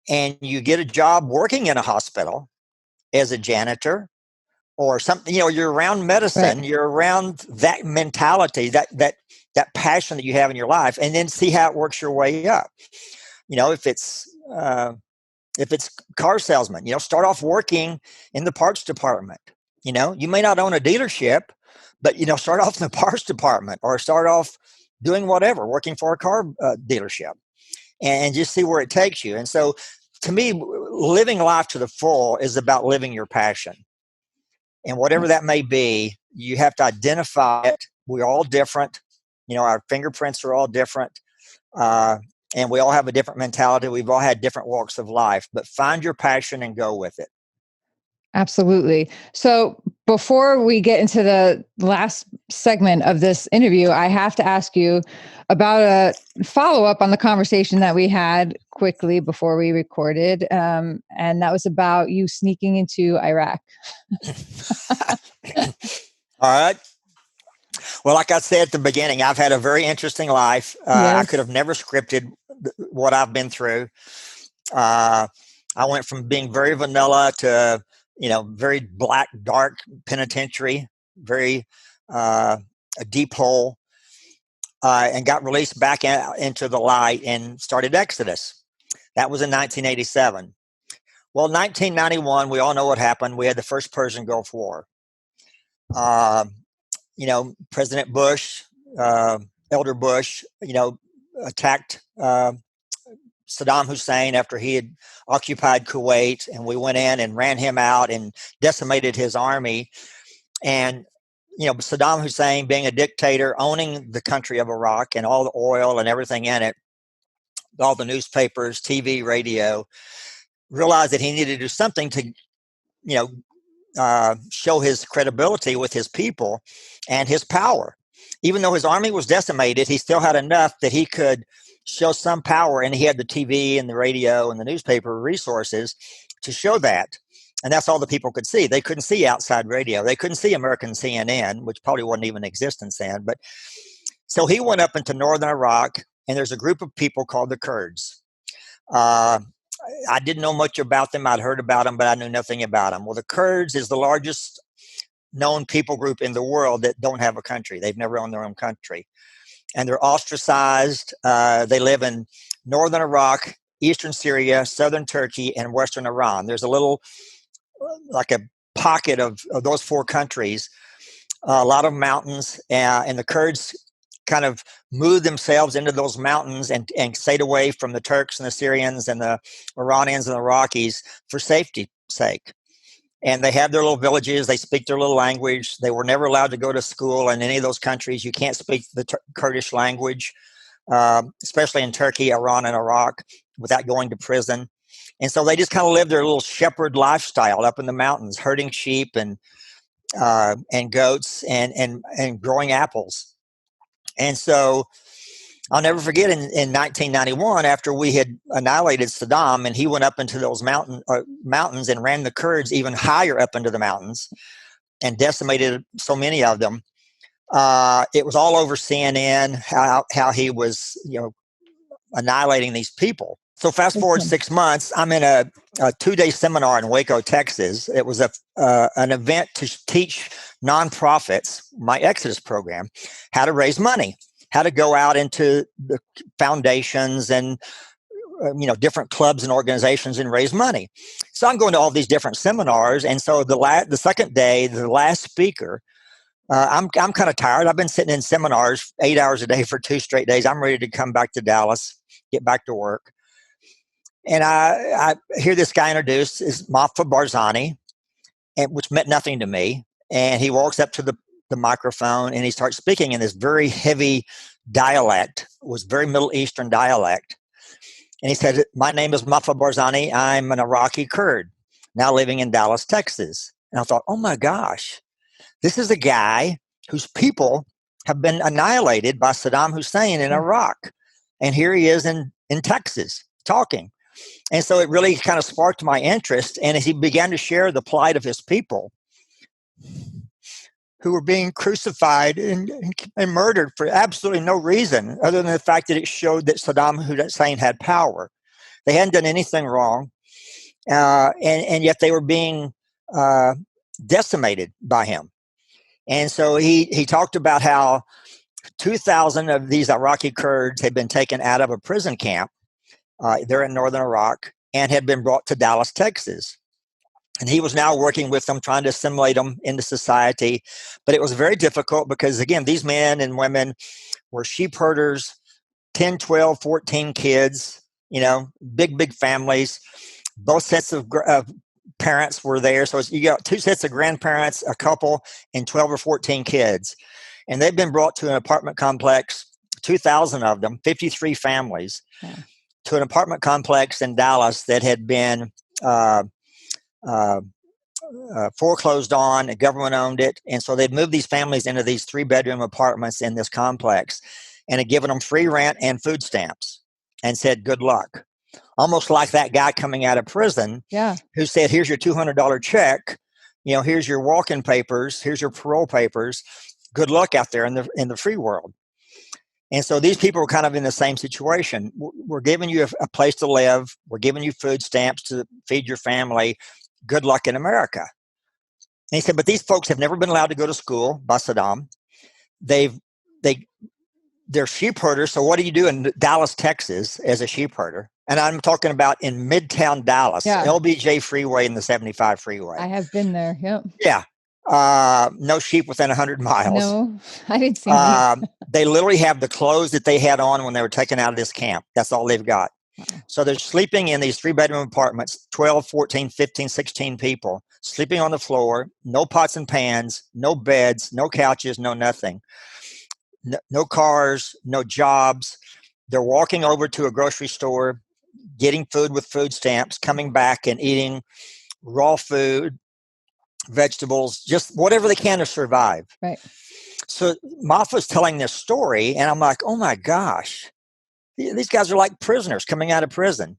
and you get a job working in a hospital as a janitor or something, you're around medicine, right. You're around that mentality, that passion that you have in your life, and then see how it works your way up. If it's If it's car salesman, start off working in the parts department. You may not own a dealership, but, start off in the parts department or start off doing whatever, working for a car dealership, and just see where it takes you. And so to me, living life to the full is about living your passion. And whatever that may be, you have to identify it. We're all different. Our fingerprints are all different. And we all have a different mentality. We've all had different walks of life, but find your passion and go with it. Absolutely. So before we get into the last segment of this interview, I have to ask you about a follow-up on the conversation that we had quickly before we recorded. And that was about you sneaking into Iraq. All right. Well, like I said at the beginning, I've had a very interesting life. Yes. I could have never scripted what I've been through. I went from being very vanilla to, very black, dark penitentiary, very a deep hole, and got released back into the light and started Exodus. That was in 1987. Well, 1991, we all know what happened. We had the first Persian Gulf War. President Bush, Elder Bush, attacked Saddam Hussein after he had occupied Kuwait, and we went in and ran him out and decimated his army. And, Saddam Hussein, being a dictator, owning the country of Iraq and all the oil and everything in it, all the newspapers, TV, radio, realized that he needed to do something to, show his credibility with his people and his power. Even though his army was decimated, he still had enough that he could show some power, and he had the TV and the radio and the newspaper resources to show that. And that's all the people could see. They couldn't see outside radio. They couldn't see American CNN, which probably wasn't even in existence then. But so he went up into northern Iraq, and there's a group of people called the Kurds. I didn't know much about them. I'd heard about them, but I knew nothing about them. Well, the Kurds is the largest known people group in the world that don't have a country. They've never owned their own country. And they're ostracized. They live in northern Iraq, eastern Syria, southern Turkey, and western Iran. There's a little, like a pocket of those four countries, a lot of mountains, and the Kurds kind of moved themselves into those mountains and stayed away from the Turks and the Syrians and the Iranians and the Iraqis for safety's sake. And they have their little villages. They speak their little language. They were never allowed to go to school in any of those countries. You can't speak the Kurdish language, especially in Turkey, Iran, and Iraq, without going to prison. And so they just kind of live their little shepherd lifestyle up in the mountains, herding sheep and goats and growing apples. And so I'll never forget in 1991, after we had annihilated Saddam, and he went up into those mountains and ran the Kurds even higher up into the mountains and decimated so many of them. It was all over CNN how he was, annihilating these people. So fast forward 6 months, I'm in a 2-day seminar in Waco, Texas. It was an event to teach nonprofits, my Exodus program, how to raise money, how to go out into the foundations and different clubs and organizations and raise money. So I'm going to all these different seminars, and so the second day, the last speaker, I'm kind of tired. I've been sitting in seminars 8 hours a day for 2 straight days. I'm ready to come back to Dallas, get back to work. And I hear this guy introduced as Mafa Barzani, which meant nothing to me. And he walks up to the microphone and he starts speaking in this very heavy dialect. It was very Middle Eastern dialect. And he said, "My name is Mafa Barzani. I'm an Iraqi Kurd, now living in Dallas, Texas." And I thought, oh my gosh, this is a guy whose people have been annihilated by Saddam Hussein in Iraq. And here he is in Texas talking. And so it really kind of sparked my interest. And as he began to share the plight of his people who were being crucified and murdered for absolutely no reason other than the fact that it showed that Saddam Hussein had power. They hadn't done anything wrong. And yet they were being decimated by him. And so he talked about how 2,000 of these Iraqi Kurds had been taken out of a prison camp. They're in northern Iraq, and had been brought to Dallas, Texas. And he was now working with them, trying to assimilate them into society. But it was very difficult because, again, these men and women were sheep herders, 10, 12, 14 kids, big families. Both sets of parents were there. So you got two sets of grandparents, a couple, and 12 or 14 kids. And they've been brought to an apartment complex, 2,000 of them, 53 families, to an apartment complex in Dallas that had been foreclosed on. The government owned it. And so they'd moved these families into these 3-bedroom apartments in this complex and had given them free rent and food stamps and said, good luck. Almost like that guy coming out of prison who said, here's your $200 check. Here's your walk-in papers. Here's your parole papers. Good luck out there in the free world. And so these people were kind of in the same situation. We're giving you a place to live. We're giving you food stamps to feed your family. Good luck in America. And he said, but these folks have never been allowed to go to school by Saddam. They're sheep herders. So what do you do in Dallas, Texas as a sheep herder? And I'm talking about in Midtown Dallas, LBJ Freeway and the 75 freeway. I have been there. Yep. Yeah. No sheep within 100 miles. No, I didn't see that. They literally have the clothes that they had on when they were taken out of this camp. That's all they've got. So they're sleeping in these 3-bedroom apartments, 12, 14, 15, 16 people, sleeping on the floor, no pots and pans, no beds, no couches, no nothing, no cars, no jobs. They're walking over to a grocery store, getting food with food stamps, coming back and eating raw food, vegetables, just whatever they can to survive. Right. So Maffa's telling this story, and I'm like, oh my gosh, these guys are like prisoners coming out of prison.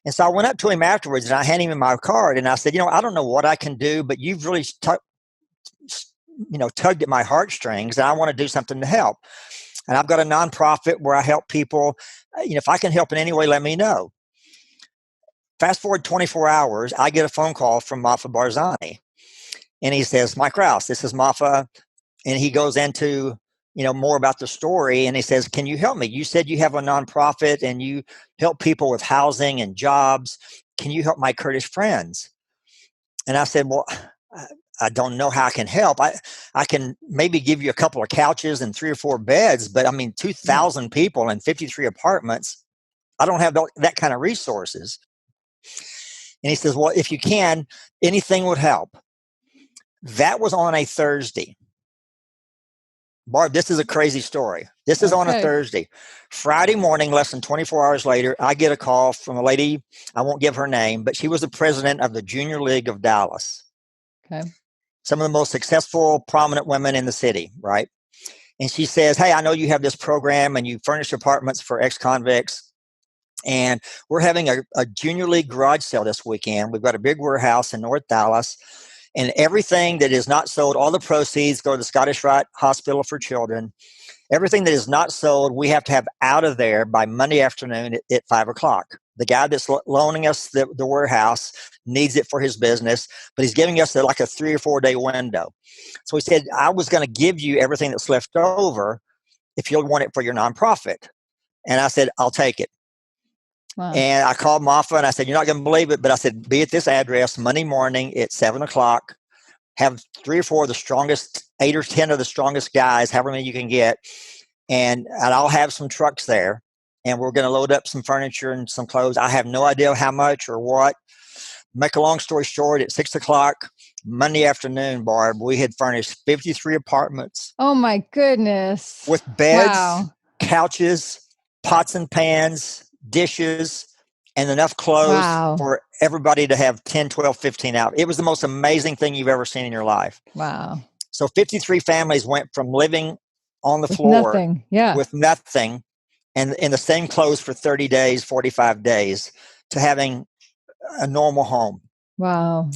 And so I went up to him afterwards, and I handed him my card, and I said, I don't know what I can do, but you've really tugged at my heartstrings, and I want to do something to help. And I've got a nonprofit where I help people. If I can help in any way, let me know. Fast forward 24 hours, I get a phone call from Maffa Barzani. And he says, Mike Rouse, this is Maffa. And he goes into, more about the story. And he says, can you help me? You said you have a nonprofit and you help people with housing and jobs. Can you help my Kurdish friends? And I said, well, I don't know how I can help. I can maybe give you a couple of couches and 3 or 4 beds, but 2,000 people and 53 apartments, I don't have that kind of resources. And he says, well, if you can, anything would help. That was on a Thursday. Barb, this is a crazy story. This is on a Thursday. Friday morning, less than 24 hours later, I get a call from a lady. I won't give her name, but she was the president of the Junior League of Dallas. Okay. Some of the most successful, prominent women in the city, right? And she says, hey, I know you have this program and you furnish apartments for ex-convicts. And we're having a Junior League garage sale this weekend. We've got a big warehouse in North Dallas. And everything that is not sold, all the proceeds go to the Scottish Rite Hospital for Children. Everything that is not sold, we have to have out of there by Monday afternoon at 5 o'clock. The guy that's loaning us the warehouse needs it for his business, but he's giving us like a 3 or 4 day window. So he said, I was going to give you everything that's left over if you'll want it for your nonprofit. And I said, I'll take it. Wow. And I called Maffa and I said, you're not going to believe it, but I said, be at this address Monday morning at 7 o'clock. Have 3 or 4 of the strongest, 8 or 10 of the strongest guys, however many you can get. And I'll have some trucks there. And we're going to load up some furniture and some clothes. I have no idea how much or what. Make a long story short, at 6 o'clock Monday afternoon, Barb, we had furnished 53 apartments. Oh, my goodness. With beds, couches, pots and pans, dishes, and enough clothes for everybody to have 10, 12, 15 out. It was the most amazing thing you've ever seen in your life. Wow. So 53 families went from living on the floor with nothing and in the same clothes for 30 days, 45 days to having a normal home. Wow.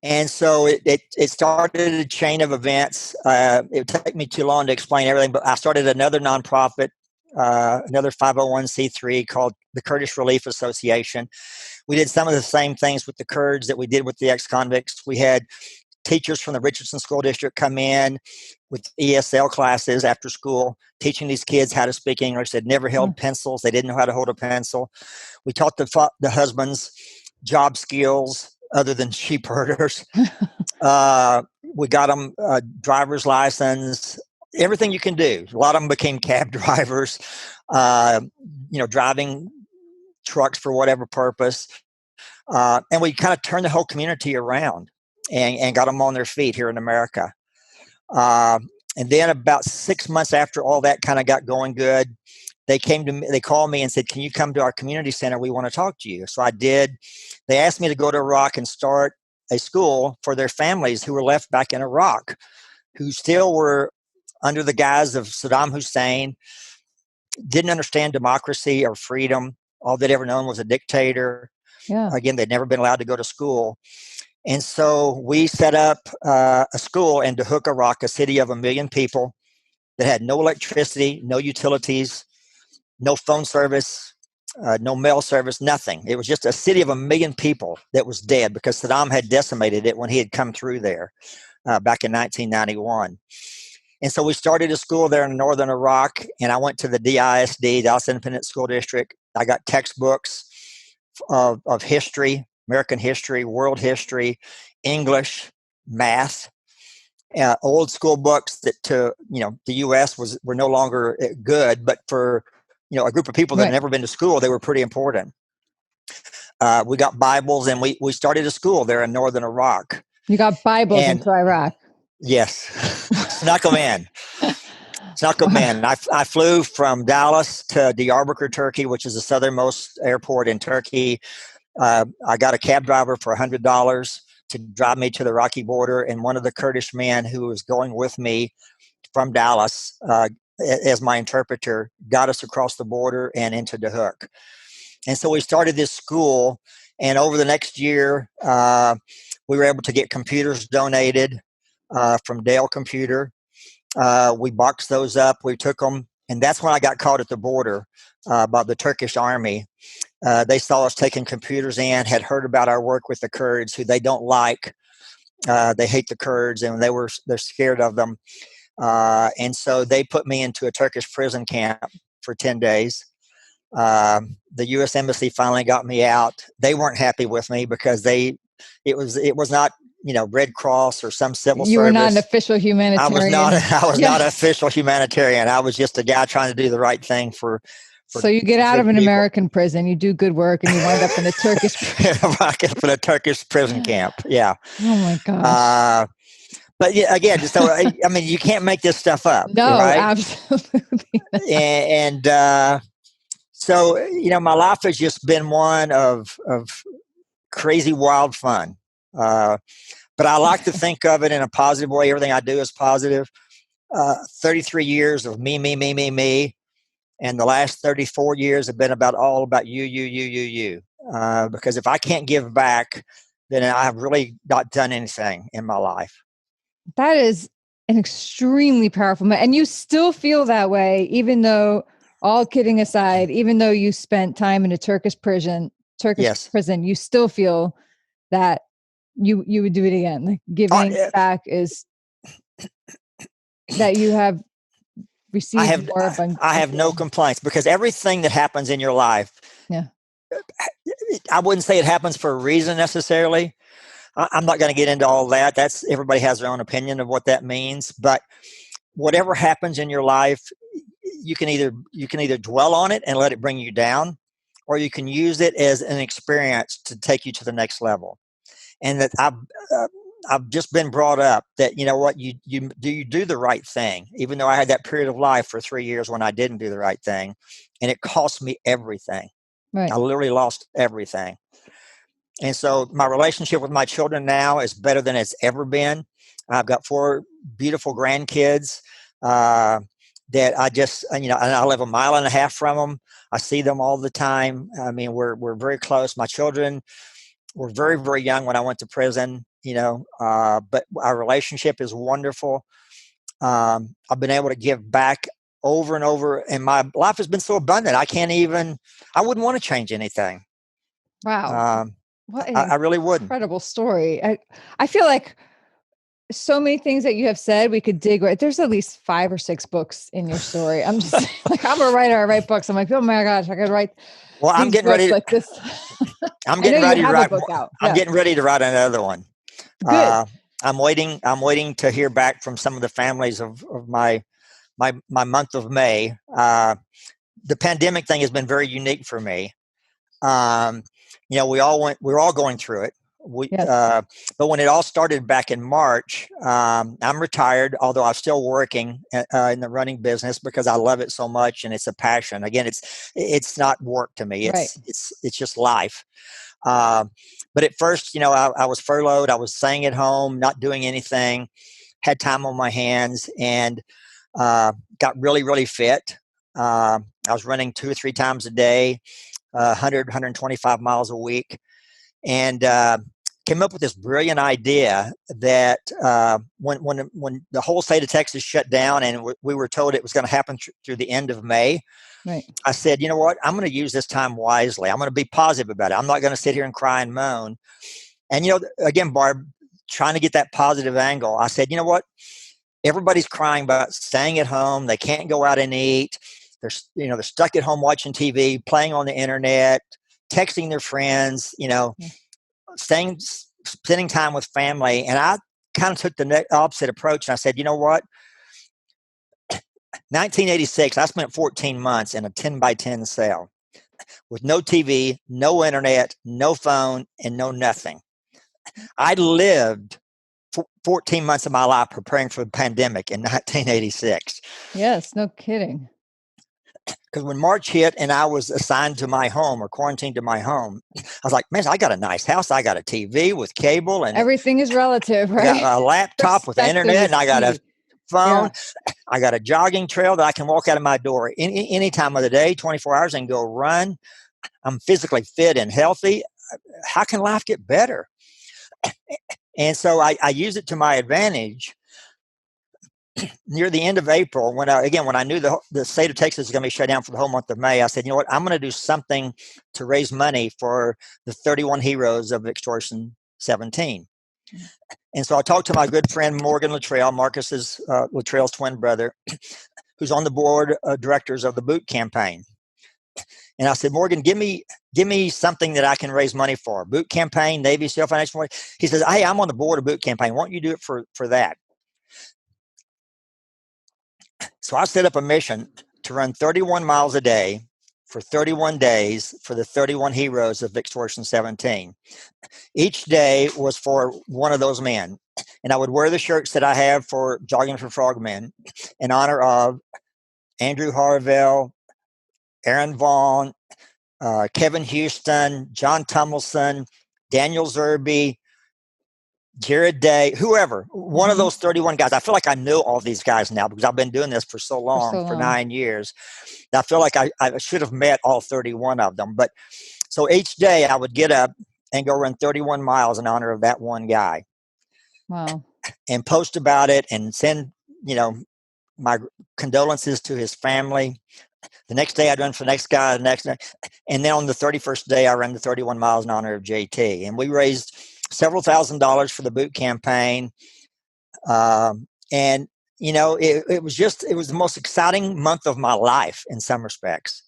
And so it started a chain of events. It would take me too long to explain everything, but I started another nonprofit, another 501c3 called the Kurdish Relief Association. We did some of the same things with the Kurds that we did with the ex-convicts. We had teachers from the Richardson School District come in with ESL classes after school, teaching these kids how to speak English. They'd never held pencils. They didn't know how to hold a pencil. We taught the husbands job skills other than sheep herders. We got them a driver's license, everything you can do. A lot of them became cab drivers, driving trucks for whatever purpose. And we kind of turned the whole community around and got them on their feet here in America. And then about 6 months after all that kind of got going good, they came to me, they called me and said, "Can you come to our community center? We want to talk to you." So I did. They asked me to go to Iraq and start a school for their families who were left back in Iraq, who still were under the guise of Saddam Hussein, didn't understand democracy or freedom. All they'd ever known was a dictator. Yeah. Again, they'd never been allowed to go to school. And so we set up a school in Dahuk, Iraq, a city of 1 million people that had no electricity, no utilities, no phone service, no mail service, nothing. It was just a city of 1 million people that was dead because Saddam had decimated it when he had come through there back in 1991. And so we started a school there in northern Iraq, and I went to the DISD, Dallas Independent School District. I got textbooks of history, American history, world history, English, math, old school books that to the U.S. were no longer good, but for a group of people that had never been to school, they were pretty important. We got Bibles, and we started a school there in northern Iraq. You got Bibles into Iraq? Yes, snuck them in. I flew from Dallas to Diyarbakir, Turkey, which is the southernmost airport in Turkey. I got a cab driver for $100 to drive me to the Iraqi border, and one of the Kurdish men who was going with me from Dallas as my interpreter got us across the border and into Dahuk. And so we started this school, and over the next year, we were able to get computers donated from Dell Computer. We boxed those up, we took them, and that's when I got caught at the border by the Turkish army. They saw us taking computers in, had heard about our work with the Kurds, who they don't like. They hate the Kurds, and they're scared of them. And so they put me into a Turkish prison camp for 10 days. The U.S. Embassy finally got me out. They weren't happy with me because it was not Red Cross or some civil service. You were not an official humanitarian. I was not an official humanitarian. I was just a guy trying to do the right thing for so you get out of an American prison, you do good work, and you wind up in a Turkish in a Turkish prison camp. Yeah. Oh my gosh. But yeah, again, so I mean, you can't make this stuff up. No, right? Absolutely not. And so my life has just been one of crazy, wild fun. But I like to think of it in a positive way. Everything I do is positive. 33 years of me. And the last 34 years have been all about you. Because if I can't give back, then I've really not done anything in my life. That is an extremely powerful, and you still feel that way, even though, all kidding aside, even though you spent time in a Turkish prison, you still feel that you would do it again. Like giving back is that you have received more abundance. I have no complaints because everything that happens in your life, I wouldn't say it happens for a reason necessarily. I'm not going to get into all that. Everybody has their own opinion of what that means. But whatever happens in your life, you can either dwell on it and let it bring you down, or you can use it as an experience to take you to the next level. And that I've just been brought up that you do the right thing, even though I had that period of life for 3 years when I didn't do the right thing, and it cost me everything. Right. I literally lost everything. And so my relationship with my children now is better than it's ever been. I've got 4 beautiful grandkids that I just, and I live 1.5 miles from them. I see them all the time. I mean, we're very close. My children were very, very young when I went to prison, but our relationship is wonderful. I've been able to give back over and over, and my life has been so abundant. I wouldn't want to change anything. Wow. I really wouldn't. Incredible story. I feel like so many things that you have said. We could dig right. There's at least 5 or 6 books in your story. I'm just like, I'm a writer. I write books. I'm like, oh my gosh, I could write Well, I'm these getting books ready. like this. I'm I know getting you ready to have a write. book out. I'm Yeah. getting ready to write another one. Good. I'm waiting. I'm waiting to hear back from some of the families of my month of May. The pandemic thing has been very unique for me. Um, we're all going through it. Yes. But when it all started back in March, I'm retired, although I'm still working in the running business because I love it so much and it's a passion. Again, it's not work to me. Right. It's just life. But at first, I was furloughed. I was staying at home, not doing anything, had time on my hands, and got really, really fit. I was running 2 or 3 times a day, 125 miles a week, and came up with this brilliant idea that when the whole state of Texas shut down and we were told it was going to happen through the end of May, right. I said, you know what? I'm going to use this time wisely. I'm going to be positive about it. I'm not going to sit here and cry and moan. And, again, Barb, trying to get that positive angle, I said, you know what? Everybody's crying about staying at home. They can't go out and eat. They're stuck at home watching TV, playing on the internet, texting their friends, spending time with family. And I kind of took the opposite approach. And I said, you know what? 1986, I spent 14 months in a 10 by 10 cell with no TV, no internet, no phone, and no nothing. I lived 14 months of my life preparing for the pandemic in 1986. Yes, no kidding. Because when March hit and I was assigned to my home or quarantined to my home, I was like, man, I got a nice house. I got a TV with cable and everything is relative, right? I got a laptop with internet and I got a phone. Yeah. I got a jogging trail that I can walk out of my door any time of the day, 24 hours, and go run. I'm physically fit and healthy. How can life get better? And so I use it to my advantage. Near the end of April, when I knew the state of Texas was going to be shut down for the whole month of May, I said, you know what, I'm going to do something to raise money for the 31 heroes of Extortion 17. And so I talked to my good friend Morgan Luttrell, Marcus's Luttrell's twin brother, who's on the board of directors of the boot campaign. And I said, Morgan, give me something that I can raise money for. Boot campaign, Navy SEAL Financial. He says, hey, I'm on the board of boot campaign. Why don't you do it for that? So I set up a mission to run 31 miles a day for 31 days for the 31 heroes of Extortion 17. Each day was for one of those men. And I would wear the shirts that I have for Jogging for Frogmen in honor of Andrew Harville, Aaron Vaughn, Kevin Houston, John Tummelson, Daniel Zerby, Jared Day, whoever, one of those 31 guys. I feel like I know all these guys now because I've been doing this for so long, for 9 years. I feel like I should have met all 31 of them. But so each day I would get up and go run 31 miles in honor of that one guy. Wow. And post about it and send, my condolences to his family. The next day I'd run for the next guy, the next day. And then on the 31st day, I ran the 31 miles in honor of JT. And we raised several $1,000s for the boot campaign. And, it was the most exciting month of my life in some respects.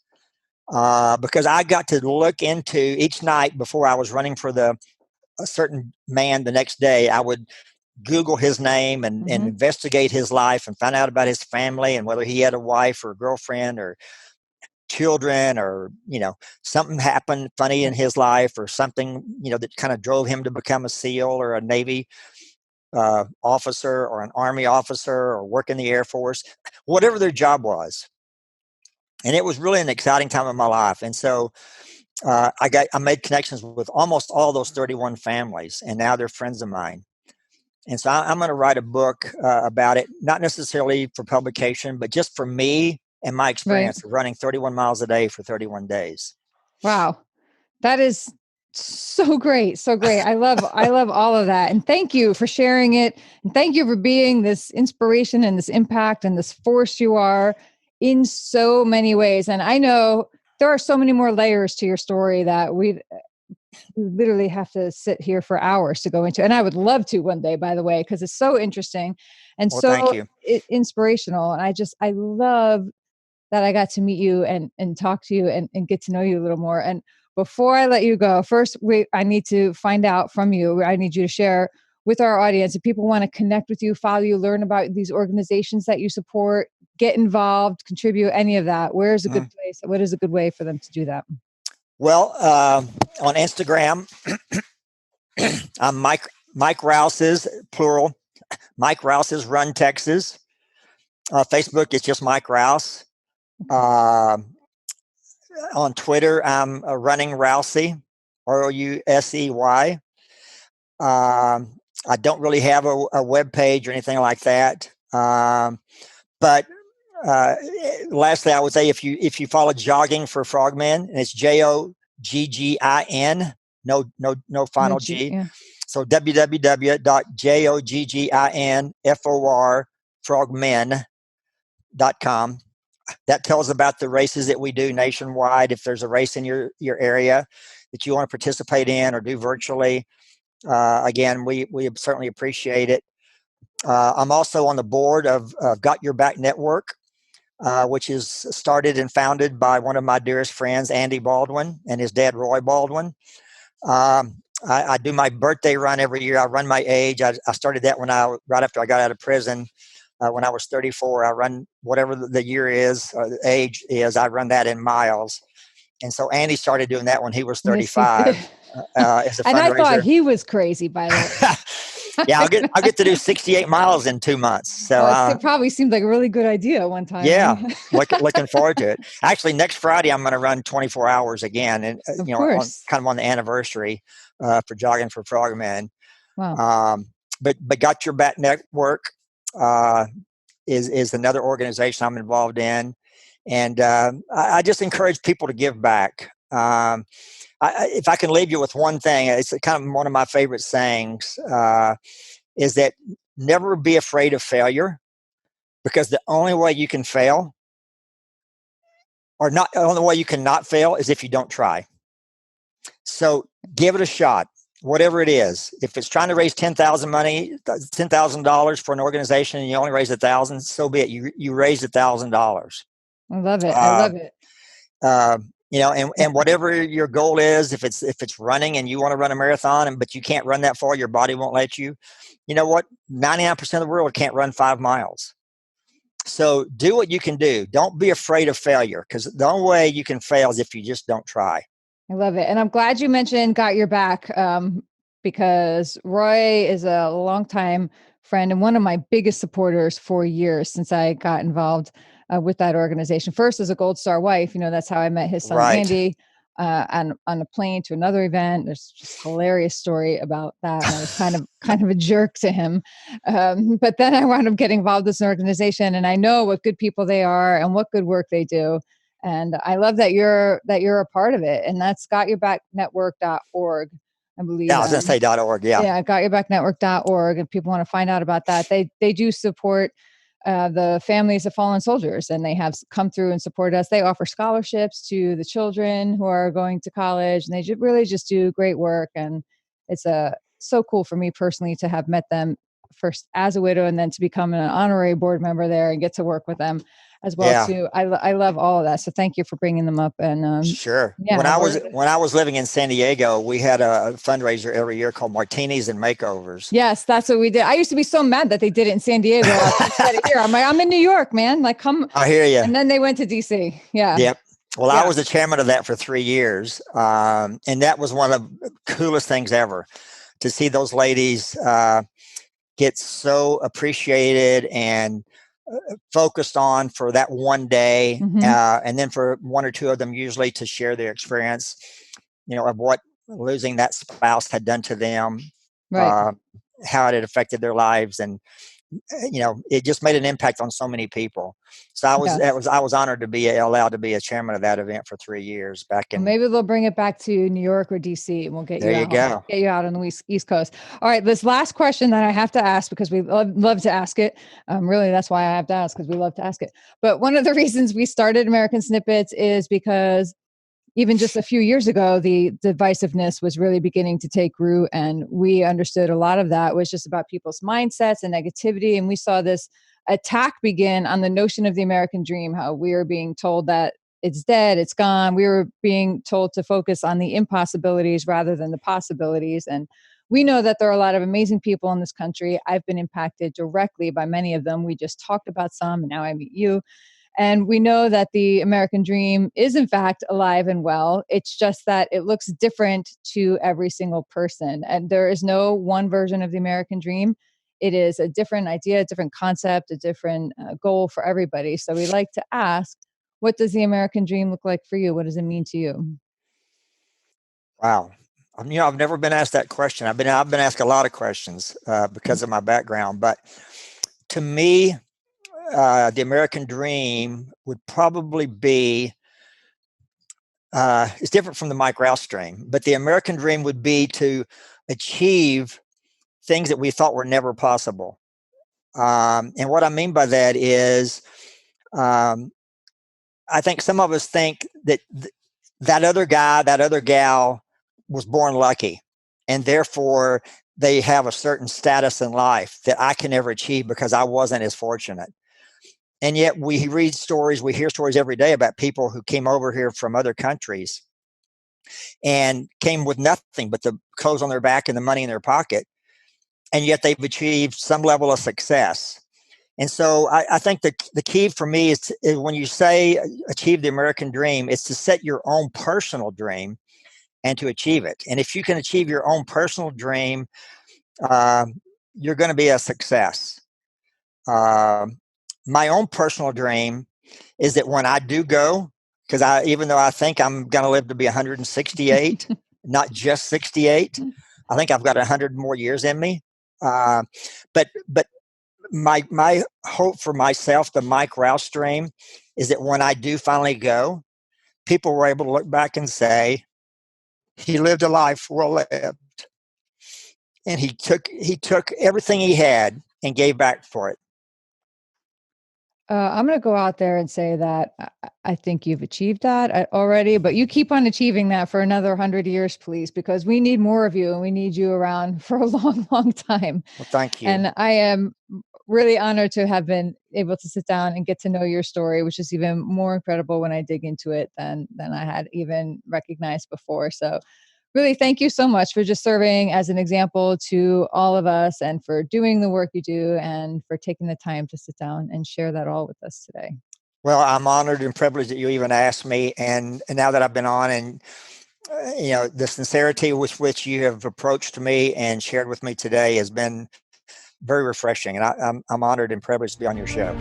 Because I got to look into each night before I was running for a certain man the next day, I would Google his name and investigate his life and find out about his family and whether he had a wife or a girlfriend or children or, something happened funny in his life or something, that kind of drove him to become a SEAL or a Navy officer or an Army officer or work in the Air Force, whatever their job was. And it was really an exciting time of my life. And so I made connections with almost all those 31 families, and now they're friends of mine. And so I'm going to write a book about it, not necessarily for publication, but just for me and my experience of running 31 miles a day for 31 days. Wow. That is so great. So great. I love all of that. And thank you for sharing it. And thank you for being this inspiration and this impact and this force you are in so many ways. And I know there are so many more layers to your story that literally have to sit here for hours to go into. And I would love to one day, by the way, because it's so interesting and Well, thank so you. inspirational. And I love that I got to meet you and talk to you and get to know you a little more. And before I let you go, first, I need to find out from you. I need you to share with our audience, if people want to connect with you, follow you, learn about these organizations that you support, get involved, contribute, any of that. Where's a good place? What is a good way for them to do that? Well, on Instagram, I'm Mike Rouse's, plural, Mike Rouse's Run Texas. Facebook, it's just Mike Rouse. On Twitter, I'm Running Rousey, Rousey. I don't really have a web page or anything like that. But lastly, I would say if you follow Jogging for Frogmen, and it's JOGGIN, no final G. Yeah. So www.jogginforfrogmen.com. That tells about the races that we do nationwide. If there's a race in your area that you want to participate in or do virtually, again, we certainly appreciate it. I'm also on the board of Got Your Back Network, which is started and founded by one of my dearest friends, Andy Baldwin, and his dad, Roy Baldwin. I do my birthday run every year. I run my age. I started that right after I got out of prison. When I was 34, I run whatever the year is, or the age is, I run that in miles. And so Andy started doing that when he was 35 as a and I thought fundraiser. he was crazy, by the way. Yeah, I'll get to do 68 miles in 2 months. So it probably seemed like a really good idea one time. Yeah, looking forward to it. Actually, next Friday I'm going to run 24 hours again, and on the anniversary for Jogging for Frogmen. Wow. But Got Your Back Network is another organization I'm involved in, and I just encourage people to give back. If I can leave you with one thing, it's kind of one of my favorite sayings, is that never be afraid of failure, because the only way you can fail, or not, the only way you cannot fail, is if you don't try. So give it a shot, whatever it is. If it's trying to raise $10,000 for an organization and you only raise $1,000, so be it. You raised $1,000. I love it. I love it. And whatever your goal is, if it's running and you want to run a marathon, but you can't run that far, your body won't let you. You know what? 99% of the world can't run 5 miles. So do what you can do. Don't be afraid of failure, because the only way you can fail is if you just don't try. I love it. And I'm glad you mentioned Got Your Back, because Roy is a longtime friend and one of my biggest supporters for years since I got involved with that organization. First as a Gold Star wife, that's how I met his son, Right. Andy, on a plane to another event. There's just a hilarious story about that. And I was kind of a jerk to him. But then I wound up getting involved with this organization, and I know what good people they are and what good work they do. And I love that you're a part of it. And that's gotyourbacknetwork.org, I believe. Yeah, I was going to say .org. Yeah. Yeah, gotyourbacknetwork.org. And people want to find out about that. They do support the families of fallen soldiers, and they have come through and support us. They offer scholarships to the children who are going to college, and they really just do great work. And it's so cool for me personally to have met them first as a widow, and then to become an honorary board member there and get to work with them as well too. I love all of that. So thank you for bringing them up. And sure. Yeah, when I was living in San Diego, we had a fundraiser every year called Martinis and Makeovers. Yes, that's what we did. I used to be so mad that they did it in San Diego instead of here. I'm in New York, man. Like, come. I hear you. And then they went to DC. Yeah. Yep. Well, I was the chairman of that for 3 years, and that was one of the coolest things ever, to see those ladies get so appreciated and focused on for that one day, and then for one or two of them usually to share their experience, of what losing that spouse had done to them, right? How it had affected their lives, and it just made an impact on so many people. So I was honored to be allowed to be a chairman of that event for 3 years back in. Well, maybe they'll bring it back to New York or DC, and we'll get get you out on the East Coast. All right, this last question that I have to ask, because we love to ask it. Really, that's why I have to ask, because we love to ask it. But one of the reasons we started American Snippets is because even just a few years ago, the divisiveness was really beginning to take root. And we understood a lot of that was just about people's mindsets and negativity. And we saw this attack begin on the notion of the American dream, how we were being told that it's dead, it's gone. We were being told to focus on the impossibilities rather than the possibilities. And we know that there are a lot of amazing people in this country. I've been impacted directly by many of them. We just talked about some, and now I meet you. And we know that the American dream is, in fact, alive and well. It's just that it looks different to every single person. And there is no one version of the American dream. It is a different idea, a different concept, a different goal for everybody. So we like to ask, what does the American dream look like for you? What does it mean to you? Wow. I've never been asked that question. I've been asked a lot of questions because of my background, but to me, the American dream would probably be, it's different from the Mike Rouse dream, but the American dream would be to achieve things that we thought were never possible. And what I mean by that is, I think some of us think that that other guy, that other gal was born lucky, and therefore they have a certain status in life that I can never achieve because I wasn't as fortunate. And yet we read stories, we hear stories every day about people who came over here from other countries and came with nothing but the clothes on their back and the money in their pocket. And yet they've achieved some level of success. And so I think the key for me is when you say achieve the American dream, it's to set your own personal dream and to achieve it. And if you can achieve your own personal dream, you're going to be a success. My own personal dream is that when I do go, because even though I think I'm going to live to be 168, not just 68, I think I've got 100 more years in me. But my hope for myself, the Mike Rouse dream, is that when I do finally go, people were able to look back and say, he lived a life well lived. And he took everything he had and gave back for it. I'm going to go out there and say that I think you've achieved that already, but you keep on achieving that for another 100 years, please, because we need more of you and we need you around for a long, long time. Well, thank you. And I am really honored to have been able to sit down and get to know your story, which is even more incredible when I dig into it than I had even recognized before. So really, thank you so much for just serving as an example to all of us and for doing the work you do and for taking the time to sit down and share that all with us today. Well, I'm honored and privileged that you even asked me. And now that I've been on and, the sincerity with which you have approached me and shared with me today has been very refreshing. And I'm honored and privileged to be on your show.